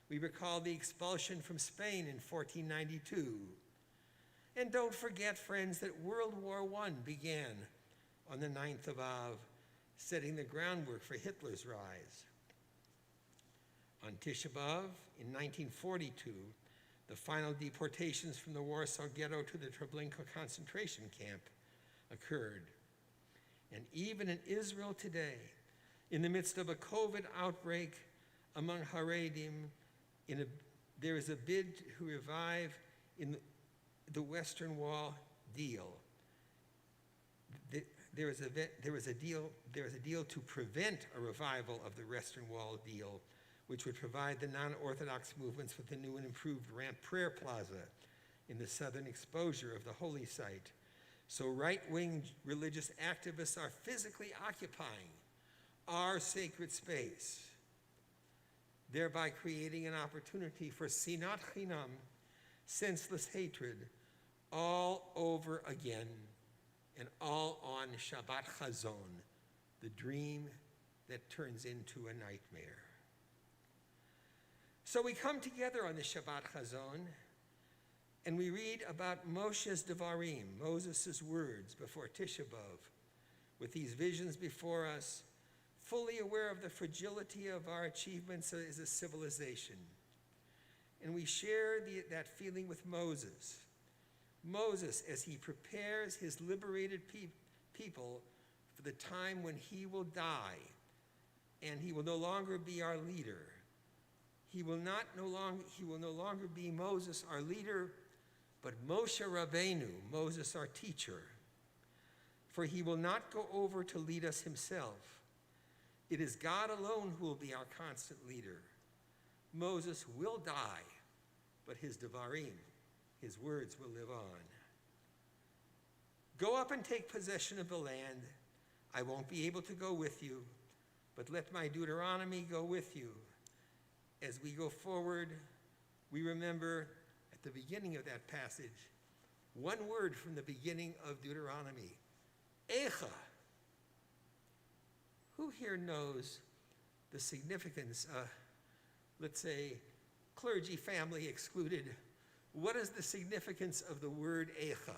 We recall the expulsion from Spain in 1492. And don't forget, friends, that World War I began on the 9th of Av, setting the groundwork for Hitler's rise. On Tisha B'Av, in 1942, the final deportations from the Warsaw Ghetto to the Treblinka concentration camp occurred. And even in Israel today, In the midst of a COVID outbreak among Haredim, there is a bid to revive in the Western Wall deal. There is a deal to prevent a revival of the Western Wall deal, which would provide the non-Orthodox movements with a new and improved ramp prayer plaza in the southern exposure of the holy site. So right-wing religious activists are physically occupying our sacred space, thereby creating an opportunity for sinat chinam, senseless hatred, all over again, and all on Shabbat Chazon, the dream that turns into a nightmare. So we come together on the Shabbat Chazon, and we read about Moshe's Devarim, Moses' words before Tisha B'Av, with these visions before us, fully aware of the fragility of our achievements as a civilization. And we share that feeling with Moses. Moses, as he prepares his liberated people for the time when he will die, and he will no longer be our leader. He will no longer be Moses, our leader, but Moshe Rabbeinu, Moses, our teacher. For he will not go over to lead us himself. It is God alone who will be our constant leader. Moses will die, but his Devarim, his words, will live on. Go up and take possession of the land. I won't be able to go with you, but let my Deuteronomy go with you. As we go forward, we remember at the beginning of that passage, one word from the beginning of Deuteronomy, Echa. Who here knows the significance, let's say, clergy family excluded, what is the significance of the word Echa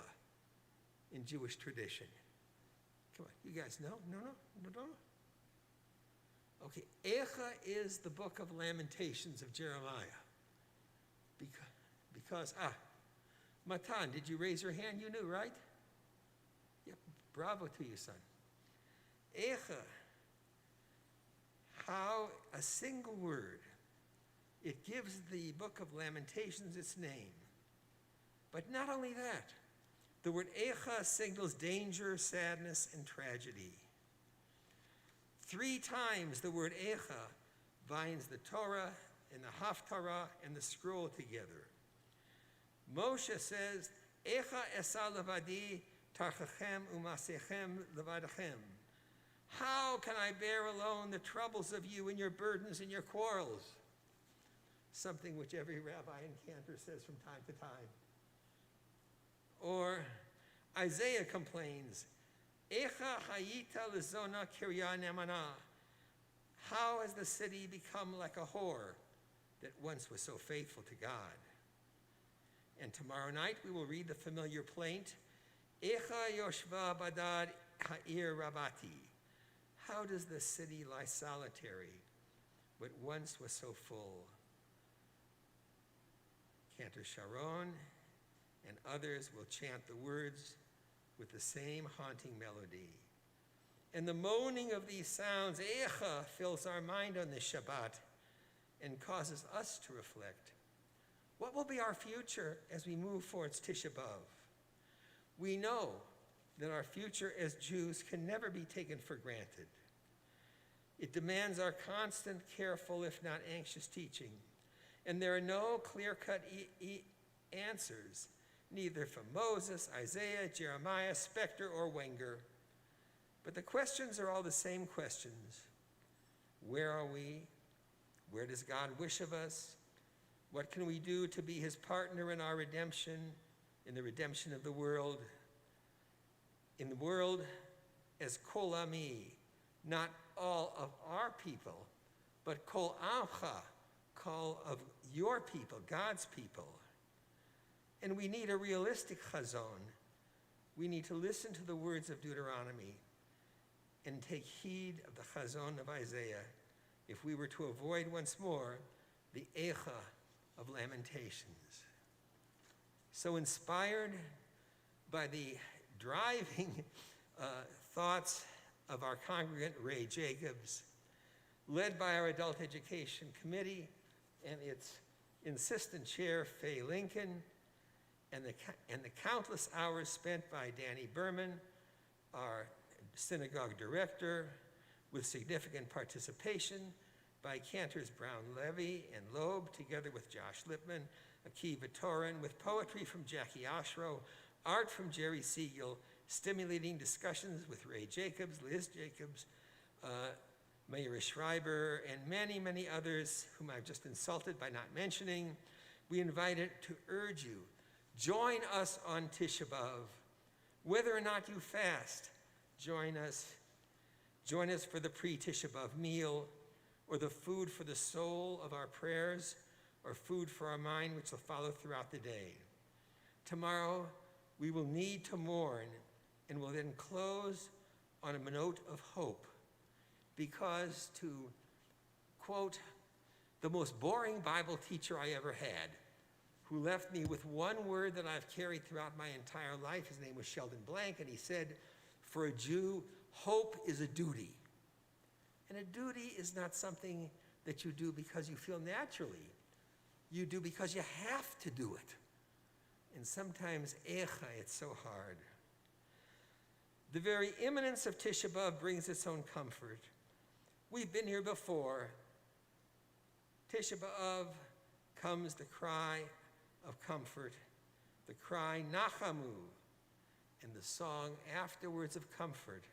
in Jewish tradition? Come on, you guys know? No? Okay, Echa is the book of Lamentations of Jeremiah. Because Matan, did you raise your hand? You knew, right? Yep, bravo to you, son. Echa, how a single word, it gives the book of Lamentations its name. But not only that, the word Echa signals danger, sadness, and tragedy. 3 times the word Echa binds the Torah and the Haftarah and the scroll together. Moshe says, Echa esa levadi tarchachem umasechem levadachem. How can I bear alone the troubles of you and your burdens and your quarrels? Something which every rabbi and cantor says from time to time. Or Isaiah complains, Echa hayita lezona kirya nemana. How has the city become like a whore that once was so faithful to God? And tomorrow night we will read the familiar plaint, Echa yoshva badad ha'ir rabati. How does the city lie solitary, but once was so full? Cantor Sharon and others will chant the words with the same haunting melody. And the moaning of these sounds, Echa, fills our mind on this Shabbat and causes us to reflect. What will be our future as we move towards Tisha B'Av? We know that our future as Jews can never be taken for granted. It demands our constant, careful, if not anxious teaching. And there are no clear-cut answers, neither from Moses, Isaiah, Jeremiah, Spector, or Wenger. But the questions are all the same questions. Where are we? Where does God wish of us? What can we do to be his partner in our redemption, in the redemption of the world? In the world as Kol Ami, not all of our people, but Kol Amcha, call of your people, God's people. And we need a realistic chazon. We need to listen to the words of Deuteronomy and take heed of the chazon of Isaiah if we were to avoid once more the Echa of Lamentations. So inspired by the driving thoughts of our congregant Ray Jacobs, led by our Adult Education Committee and its insistent chair, Faye Lincoln, and the countless hours spent by Danny Berman, our synagogue director, with significant participation by Cantors Brown Levy and Loeb, together with Josh Lipman, Akiva Torin, with poetry from Jackie Oshro, art from Jerry Siegel, stimulating discussions with Ray Jacobs, Liz Jacobs, Mayor Schreiber, and many, many others whom I've just insulted by not mentioning. We invited to urge you, join us on Tisha B'Av. Whether or not you fast, join us. Join us for the pre-Tisha B'Av meal, or the food for the soul of our prayers, or food for our mind, which will follow throughout the day. Tomorrow, we will need to mourn, and will then close on a note of hope, because to quote the most boring Bible teacher I ever had, who left me with one word that I've carried throughout my entire life, his name was Sheldon Blank, and he said, for a Jew, hope is a duty. And a duty is not something that you do because you feel naturally. You do because you have to do it. And sometimes, it's so hard. The very imminence of Tisha B'Av brings its own comfort. We've been here before. Tisha B'Av comes the cry of comfort, the cry Nachamu, and the song afterwards of comfort.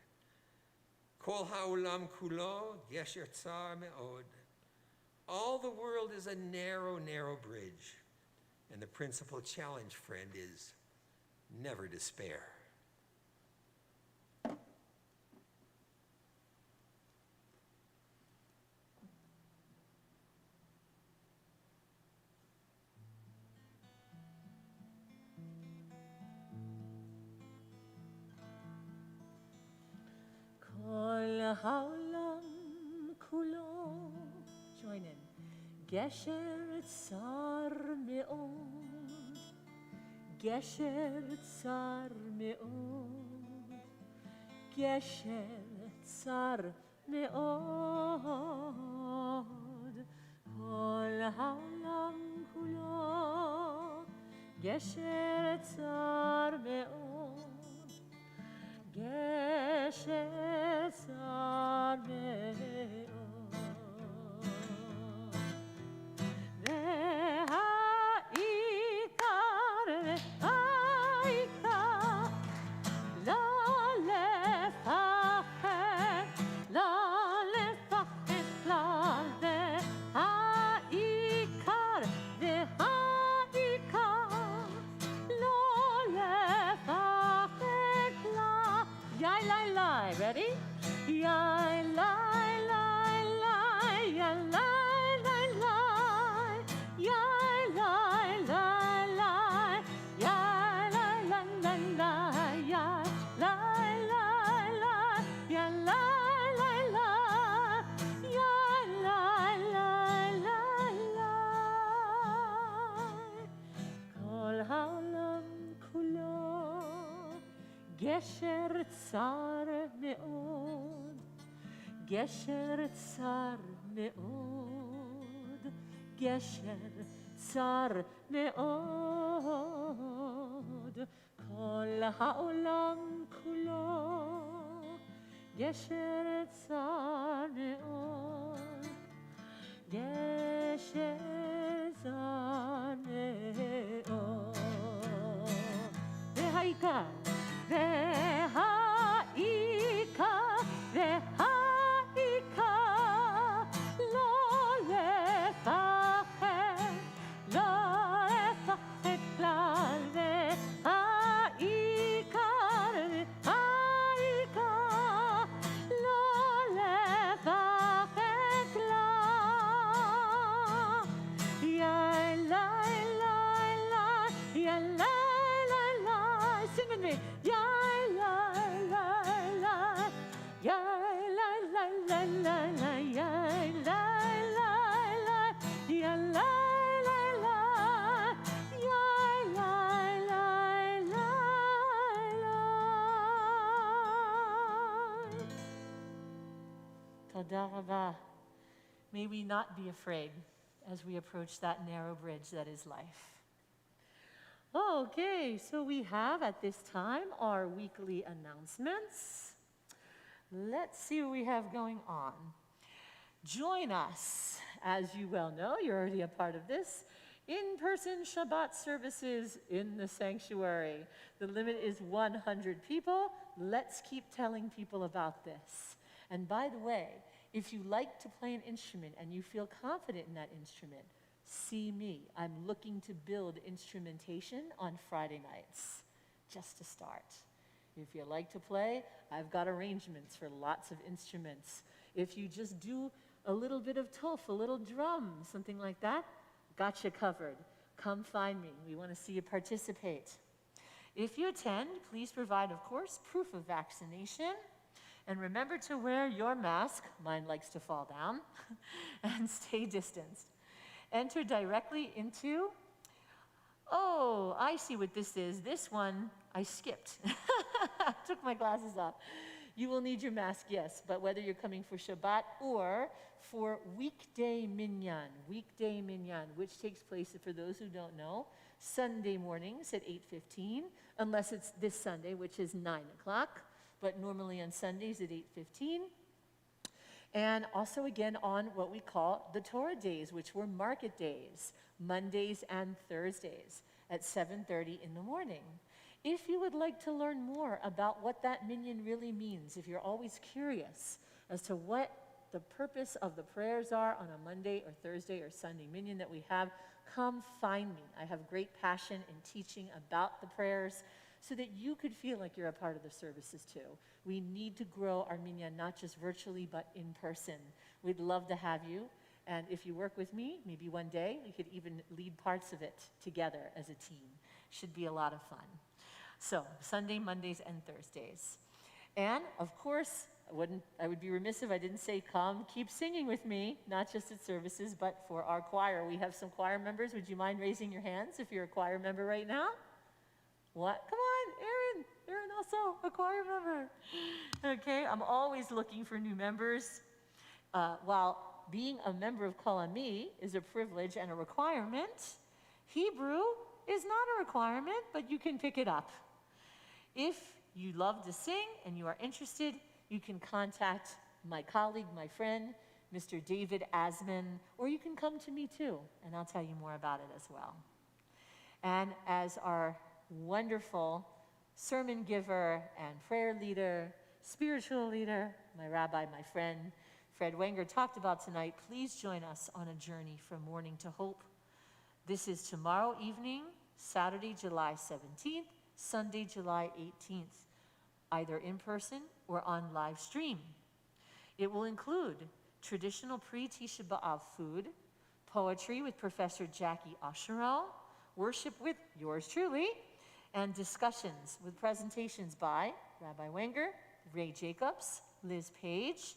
Kol ha'olam kulo gesher tsar me'od. All the world is a narrow, narrow bridge. And the principal challenge, friend, is never despair. Kol ha'olam kulo. Join in. Gesher tsar me'od. Gesher tsar me'od. Gesher tsar me'od. Kol ha'olam kulo. Gesher tsar me'od. Gesher tsar me'od. Ready? Yai, lie, lie, lie, ya, lie, lie, lie. Yai, lie, lie, lie, yai, lie, lie, lie, lie, yai, lie, lie, lie, ya, lie, lie, lie, yai, lie, lie, lie, lie. Kol ha'olam kulo gesher tsar me'od, gesher tsar me'od, gesher tsar me'od. Kol ha'olam kulo gesher tsar me'od, gesher tsar me'od. והעיקר, והעיקר, והעיקר, לא לפחד, לא לפחד כלל, והעיקר, והעיקר, לא לפחד כלל. יאי, לי, לי, לי, יאי, לי, sing with me. Yai, lai, lai, lai. Yai, lai, lai, lai, lai, lai. Yai, lai, lai, lai. Ya, lai, lai, lai. Yai, lai, lai, lai, lai. תודה רבה. May we not be afraid as we approach that narrow bridge that is life. Okay, so we have at this time our weekly announcements. Let's see what we have going on. Join us, as you well know, you're already a part of this, in-person Shabbat services in the sanctuary. The limit is 100 people. Let's keep telling people about this. And by the way, if you like to play an instrument and you feel confident in that instrument, see me. I'm looking to build instrumentation on Friday nights, just to start. If you like to play, I've got arrangements for lots of instruments. If you just do a little bit of tuf, a little drum, something like that, got you covered. Come find me. We want to see you participate. If you attend, please provide, of course, proof of vaccination. And remember to wear your mask, mine likes to fall down, and stay distanced. Enter directly into, oh, I see what this is. This one, I skipped. Took my glasses off. You will need your mask, yes, but whether you're coming for Shabbat or for weekday minyan, which takes place, for those who don't know, Sunday mornings at 8:15, unless it's this Sunday, which is 9 o'clock, but normally on Sundays at 8:15. And also again on what we call the Torah days, which were market days, Mondays and Thursdays at 7:30 in the morning. If you would like to learn more about what that minyan really means, if you're always curious as to what the purpose of the prayers are on a Monday or Thursday or Sunday minyan that we have, come find me. I have great passion in teaching about the prayers so that you could feel like you're a part of the services too. We need to grow our minyan, not just virtually, but in person. We'd love to have you. And if you work with me, maybe one day we could even lead parts of it together as a team. Should be a lot of fun. So, Sunday, Mondays, and Thursdays. And, of course, I would be remiss if I didn't say come, keep singing with me, not just at services, but for our choir. We have some choir members. Would you mind raising your hands if you're a choir member right now? What? Come on, Aaron. Aaron also a choir member. Okay, I'm always looking for new members. While being a member of Kol Ami is a privilege and a requirement, Hebrew is not a requirement, but you can pick it up. If you love to sing and you are interested, you can contact my colleague, my friend, Mr. David Asman, or you can come to me too, and I'll tell you more about it as well. And as our wonderful sermon giver and prayer leader, spiritual leader, my rabbi, my friend, Fred Wenger talked about tonight, please join us on a journey from mourning to hope. This is tomorrow evening, Saturday, July 17th, Sunday, July 18th, either in person or on live stream. It will include traditional pre-Tisha B'Av food, poetry with Professor Jackie Osherall, worship with yours truly, and discussions with presentations by Rabbi Wenger, Ray Jacobs, Liz Page,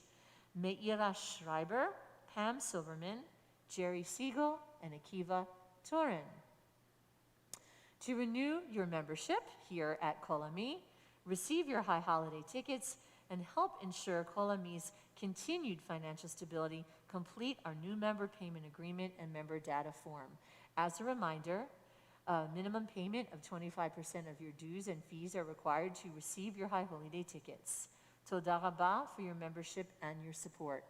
Meira Schreiber, Pam Silverman, Jerry Siegel, and Akiva Torin. To renew your membership here at Kol Ami, receive your high holiday tickets, and help ensure Kol Ami's continued financial stability, complete our new member payment agreement and member data form. As a reminder, a minimum payment of 25% of your dues and fees are required to receive your High Holy Day tickets. Toda Rabah for your membership and your support.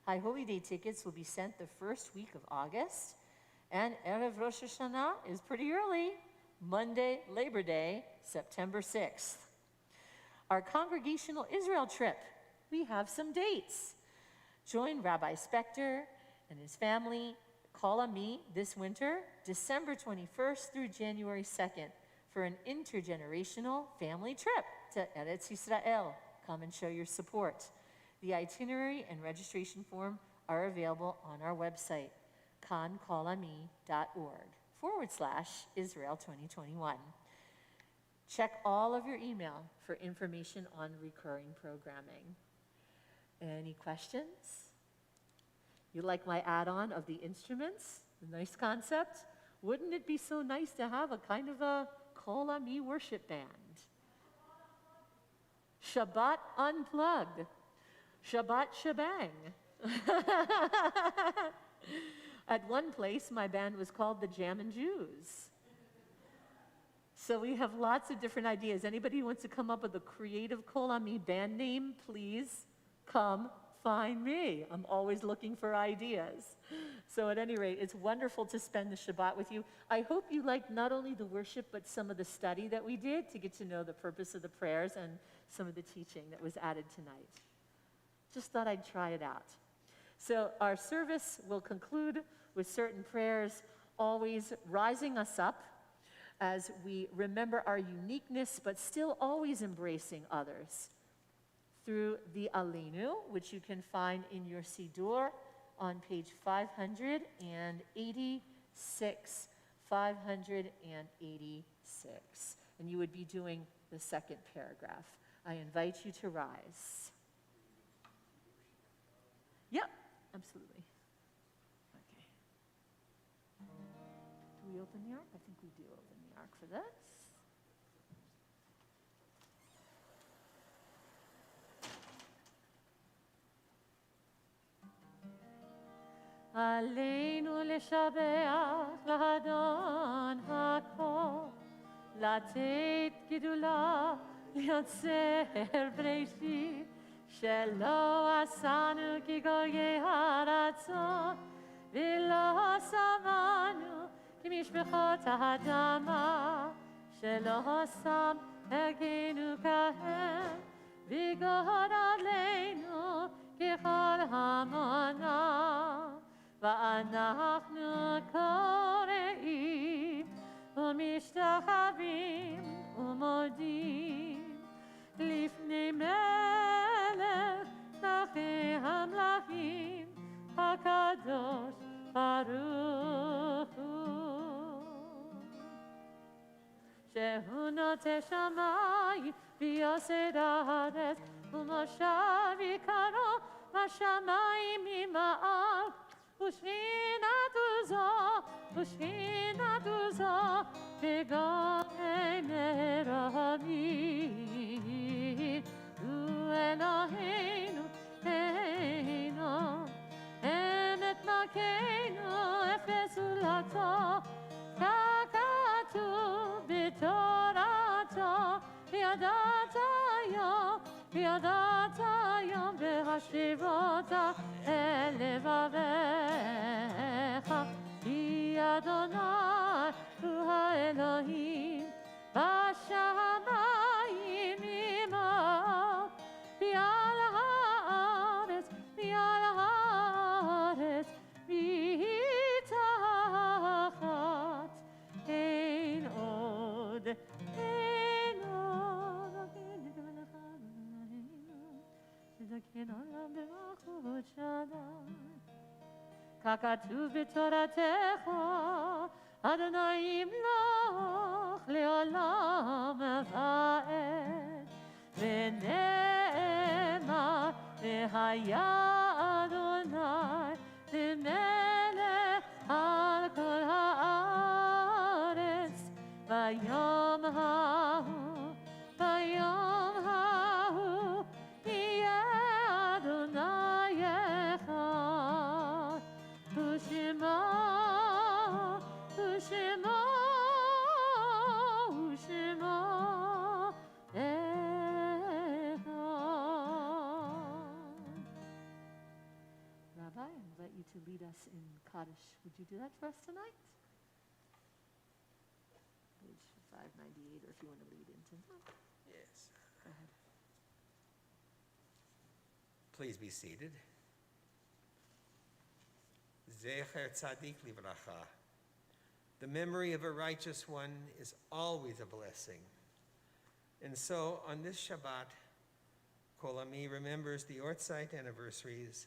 High Holy Day tickets will be sent the first week of August, and Erev Rosh Hashanah is pretty early, Monday, Labor Day, September 6th. Our congregational Israel trip, we have some dates. Join Rabbi Spector and his family, Kol Ami, this winter, December 21st through January 2nd, for an intergenerational family trip to Eretz Yisrael. Come and show your support. The itinerary and registration form are available on our website, kankolami.org/Israel 2021. Check all of your email for information on recurring programming. Any questions? You like my add-on of the instruments? A nice concept? Wouldn't it be so nice to have a kind of a Kol Ami worship band? Shabbat unplugged. Shabbat shebang. At one place, my band was called the Jammin' Jews. So we have lots of different ideas. Anybody who wants to come up with a creative Kol Ami band name, please come find me. I'm always looking for ideas. So at any rate, it's wonderful to spend the Shabbat with you. I hope you liked not only the worship, but some of the study that we did to get to know the purpose of the prayers and some of the teaching that was added tonight. Just thought I'd try it out. So our service will conclude with certain prayers, always rising us up as we remember our uniqueness, but still always embracing others through the Aleinu, which you can find in your Siddur on page 586. 586. And you would be doing the second paragraph. I invite you to rise. Yep, absolutely. Okay. Do we open the ark? I think we do open the ark for this. עלינו לשבח לאדון הכל, לתת גדולה, ליוצר בראשית, שלא עשנו כגויי הרצון, ולא שמנו כמשפחות האדמה, שלא שם ערכנו כהם, וגורלנו ככל המונה. ואנחנו קוראים ומשתחווים ומודים לפני מלך מלכי המלכים הקדוש ברוך הוא, שהוא נוטה שמיים ויוסד הארץ ומושב עיקרו בשמיים ממעל, ושכינתו זו בגויים מרמים, הוא אלוהינו אינו אמת מלכנו אפס זולתו, ככתוב בתורתו, ידעת היום בהשבות אל לבביך, כי אדוני הוא האלוהים בשמיים עמו, ועל הארץ מתחת אין עוד. ככתוב בתורתך, אדוני ימלוך לעולם ועד, ונאמר והיה אדוני למלך על כל הארץ, ביום ההוא יהיה אדוני אחד, ושמו אחד. Rabbi, I invite you to lead us in Kaddish. Would you do that for us tonight? Page 598, or if you want to lead into that. Yes. Go ahead. Please be seated. Zecher Tzadik Livracha. The memory of a righteous one is always a blessing. And so, on this Shabbat, Kol Ami remembers the Ortzeit anniversaries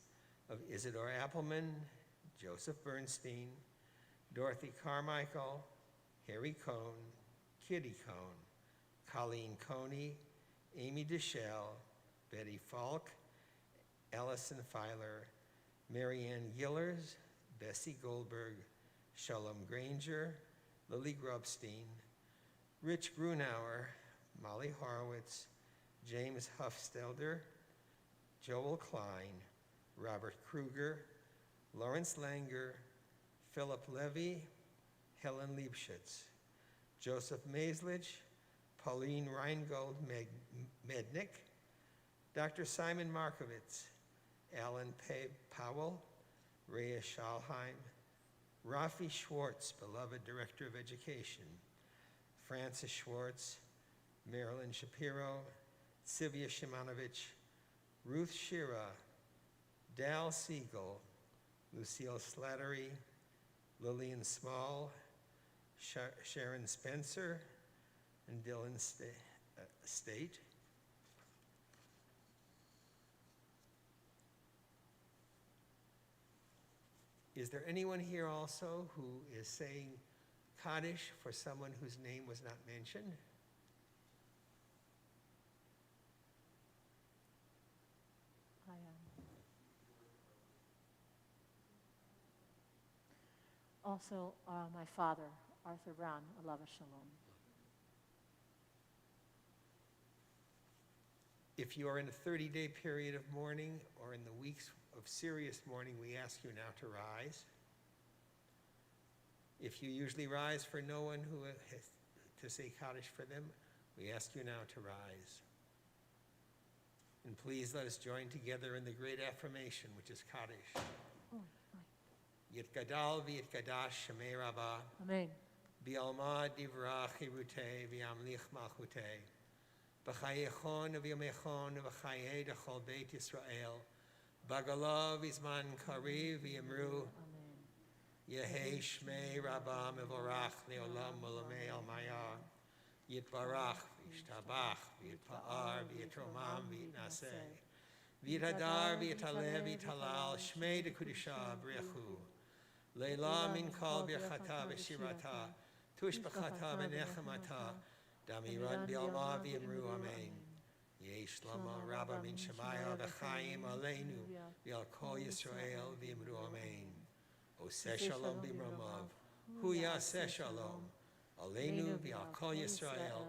of Isidore Appelman, Joseph Bernstein, Dorothy Carmichael, Harry Cohn, Kitty Cohn, Colleen Coney, Amy Deschelle, Betty Falk, Allison Filer, Marianne Gillers, Bessie Goldberg, Shalom Granger, Lily Grubstein, Rich Grunauer, Molly Horowitz, James Huffstelder, Joel Klein, Robert Kruger, Lawrence Langer, Philip Levy, Helen Liebschitz, Joseph Maislich, Pauline Reingold Mednick, Dr. Simon Markovitz, Alan Powell, Rhea Schalheim, Rafi Schwartz, beloved Director of Education, Francis Schwartz, Marilyn Shapiro, Sylvia Shimanovich, Ruth Shira, Dal Siegel, Lucille Slattery, Lillian Small, Sharon Spencer, and Dylan State. Is there anyone here also who is saying Kaddish for someone whose name was not mentioned? I am. Also, my father, Arthur Brown, Alava Shalom. If you are in a 30-day period of mourning or in the weeks of serious mourning, we ask you now to rise. If you usually rise for no one who has to say Kaddish for them, we ask you now to rise. And please let us join together in the great affirmation, which is Kaddish. Yitgadal v'yitgadash shemei Rabbah. Amen. Bi'alma divrach hirutei v'yamlich malchutei. B'chayechon v'yomechon v'chayei d'chol beit Yisrael. Bagala v'zman kariv v'yamru. Yehei shmei Rabbah mevorach le'olam olamei almaya. Yitbarach v'yishtabach v'yitpa'ar v'yitromam v'yitnaseh. V'yitadar v'yitaleh v'yitalal shmei d'kudisha b'rechu. Leila min kol birchata v'shirata. Tush b'chata v'nechemata. Damiran bi'alma v'yamru amen. Yesh lama rabba min shamaya v'chaim aleinu v'al kol Yisrael v'yamru amen. Oseh shalom b'mromav, hu yaseh shalom, aleinu v'al kol Yisrael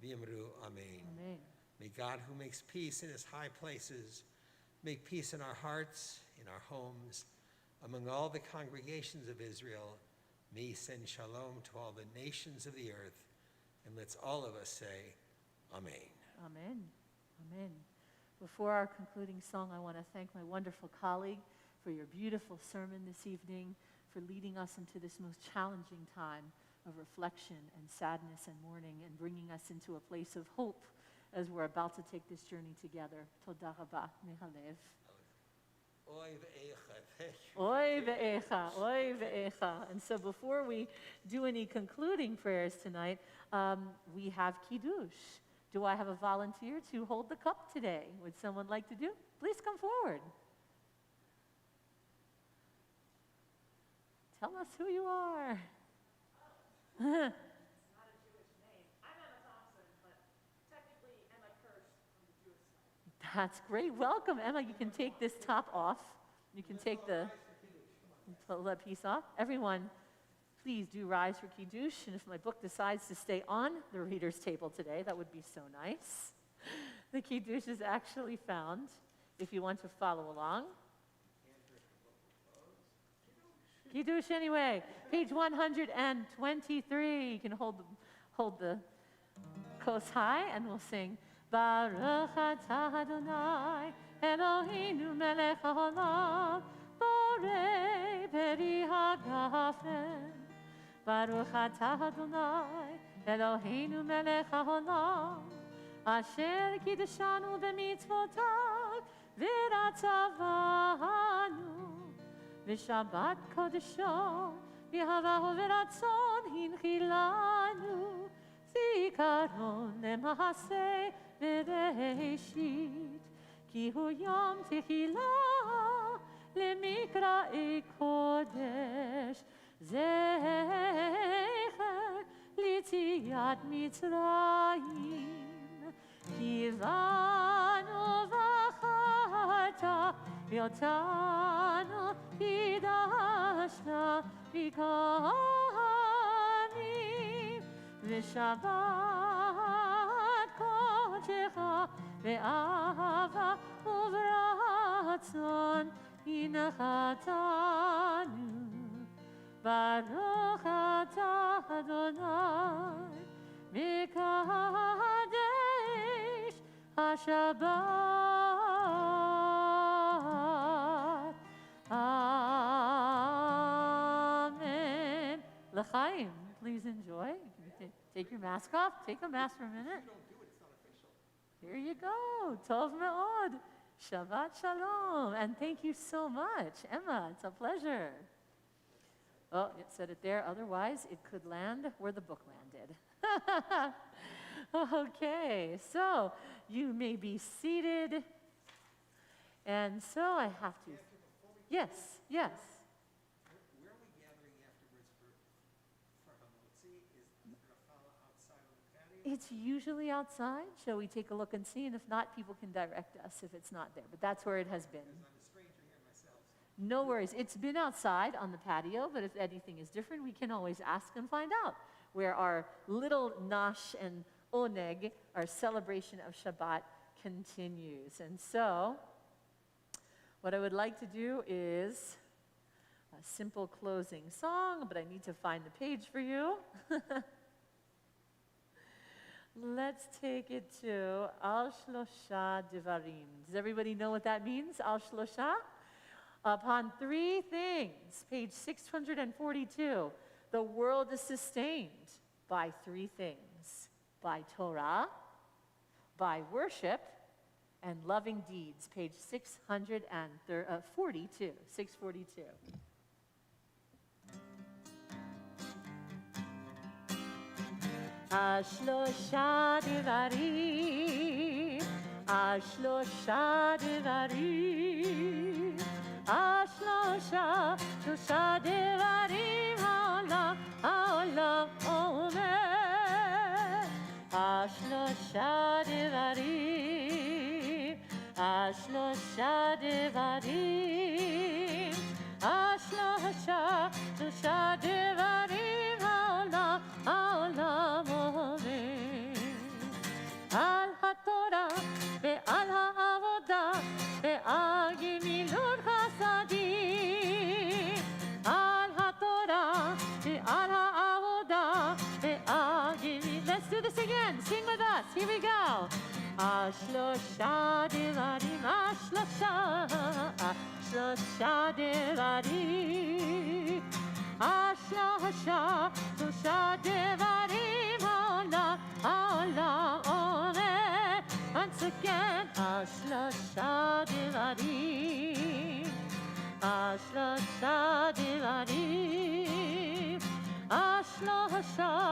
v'yamru amen. Amen. May God, who makes peace in his high places, make peace in our hearts, in our homes, among all the congregations of Israel. May he send shalom to all the nations of the earth. And let's all of us say, Amen. Amen. Amen. Before our concluding song, I want to thank my wonderful colleague for your beautiful sermon this evening, for leading us into this most challenging time of reflection and sadness and mourning, and bringing us into a place of hope as we're about to take this journey together. Toda rabba mehalev. Oy ve'echa. Oy ve'echa, oy ve'echa. And so before we do any concluding prayers tonight, we have Kiddush. Do I have a volunteer to hold the cup today? Would someone like to do? Please come forward. Tell us who you are. It's not a Jewish name. I'm Emma Thompson, but technically Emma Kirsch from the Jewish side. That's great. Welcome, Emma. You can take this top off. You can take the piece off. Everyone, please do rise for Kiddush. And if my book decides to stay on the reader's table today, that would be so nice. The Kiddush is actually found, if you want to follow along. Kiddush anyway. Page 123. You can hold the kos high, and we'll sing. Baruch atah Adonai, Eloheinu melech haolam, borei peri hagafen. Baruch atah Adonai, Eloheinu melech haolam, asher kiddeshanu b'mitzvotav v'ratzavanu, v'shabbat kodesho v'havahu v'ratzon hinchilanu, zikaron lema'aseh v'reishit, ki hu yom techilah lemikra'i kodesh, zecher litziat Mitzrayim, kivanu v'chata v'yotanu kidashna v'kahanim, v'shabbat kodecha ve'ahava uvratzon הנחתנו, ברוך אתה אדוני, מקדש השבת. Amen. L'chaim, please enjoy. You can take your mask off. Take a mask for a minute. Here you go. Tov me'od. Shabbat shalom. And thank you so much. Emma, it's a pleasure. Oh, it said it there. Otherwise, it could land where the book landed. Okay, so you may be seated. And so I have to. Yes, yes. Where are we gathering afterwards for Hamotzi? Is it going to follow outside on the patio? It's usually outside. Shall we take a look and see? And if not, people can direct us if it's not there. But that's where it has been. Because I'm a stranger here myself. No worries. It's been outside on the patio, but if anything is different, we can always ask and find out where our little Nash and Oneg, our celebration of Shabbat, continues. And so, what I would like to do is a simple closing song, but I need to find the page for you. Let's take it to Al Shlosha Devarim. Does everybody know what that means? Al Shlosha? Upon three things, page 642, the world is sustained by three things: by Torah, by worship, and loving deeds, page 642, 642. השלושה דברים, השלושה דברים, השלושה דברים, העולם אומר. השלושה דברים, השלושה דברים, השלושה דברים, העולם אומר. על התורה ועל העבודה ועל גמילות חסדים, על התורה ועל העבודה ועל גמילות. Let's do this again. Sing with us. Here we go. השלושה דברים, השלושה דברים, השלושה דברים, העולם אומר. Once again, השלושה דברים, השלושה דברים, השלושה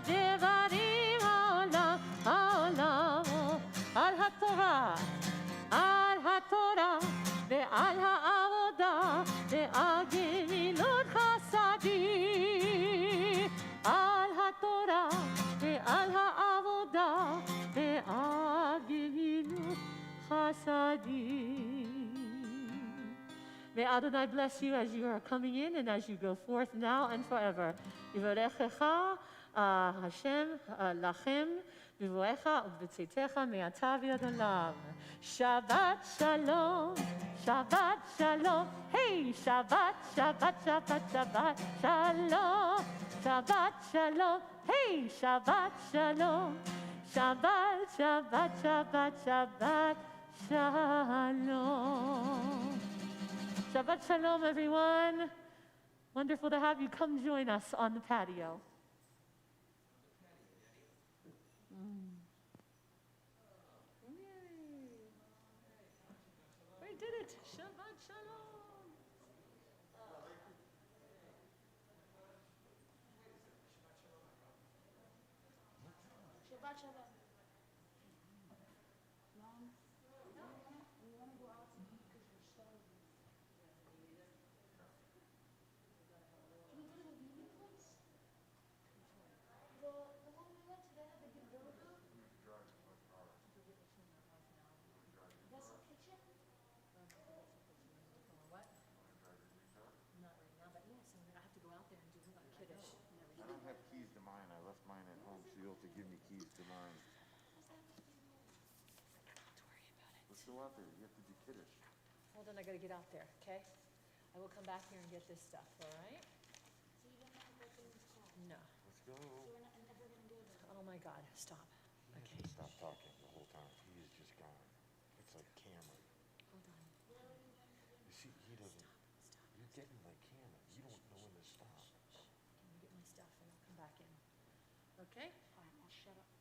דברים, העולם על התורה, ועל העבודה ועל גמילות חסדים, על התורה ועל העבודה ועל גמילות חסדים. May Adonai bless you as you are coming in and as you go forth now and forever. Yivarechecha Hashem lachem, v'voecha u'b'tzeitecha me'ata v'ad olam. Shabbat shalom, Shabbat shalom. Hey, Shabbat, Shabbat, Shabbat, Shabbat shalom. Shabbat shalom. Hey, Shabbat shalom. Shabbat, Shabbat, Shabbat, Shabbat shalom. Shabbat shalom, everyone. Wonderful to have you. Come join us on the patio. We did it. Shabbat shalom. Shabbat shalom. I don't have keys to mine. I left mine at home, so you'll have to give me keys to mine. Let's go out there. You have to do Kiddush. Hold on, I gotta get out there, okay? I will come back here and get this stuff, all right? So you don't know what that thing is called? No. Let's go. So we're not, never gonna go there. Oh my God, stop. He Okay, hasn't stopped talking the whole time. He is just gone. It's like Cameron. hold on. Where are you going to go? You see, he doesn't. You're getting like Cameron. You don't know when to stop. Let me get my stuff and I'll come back in. Okay? All right, I'll shut up.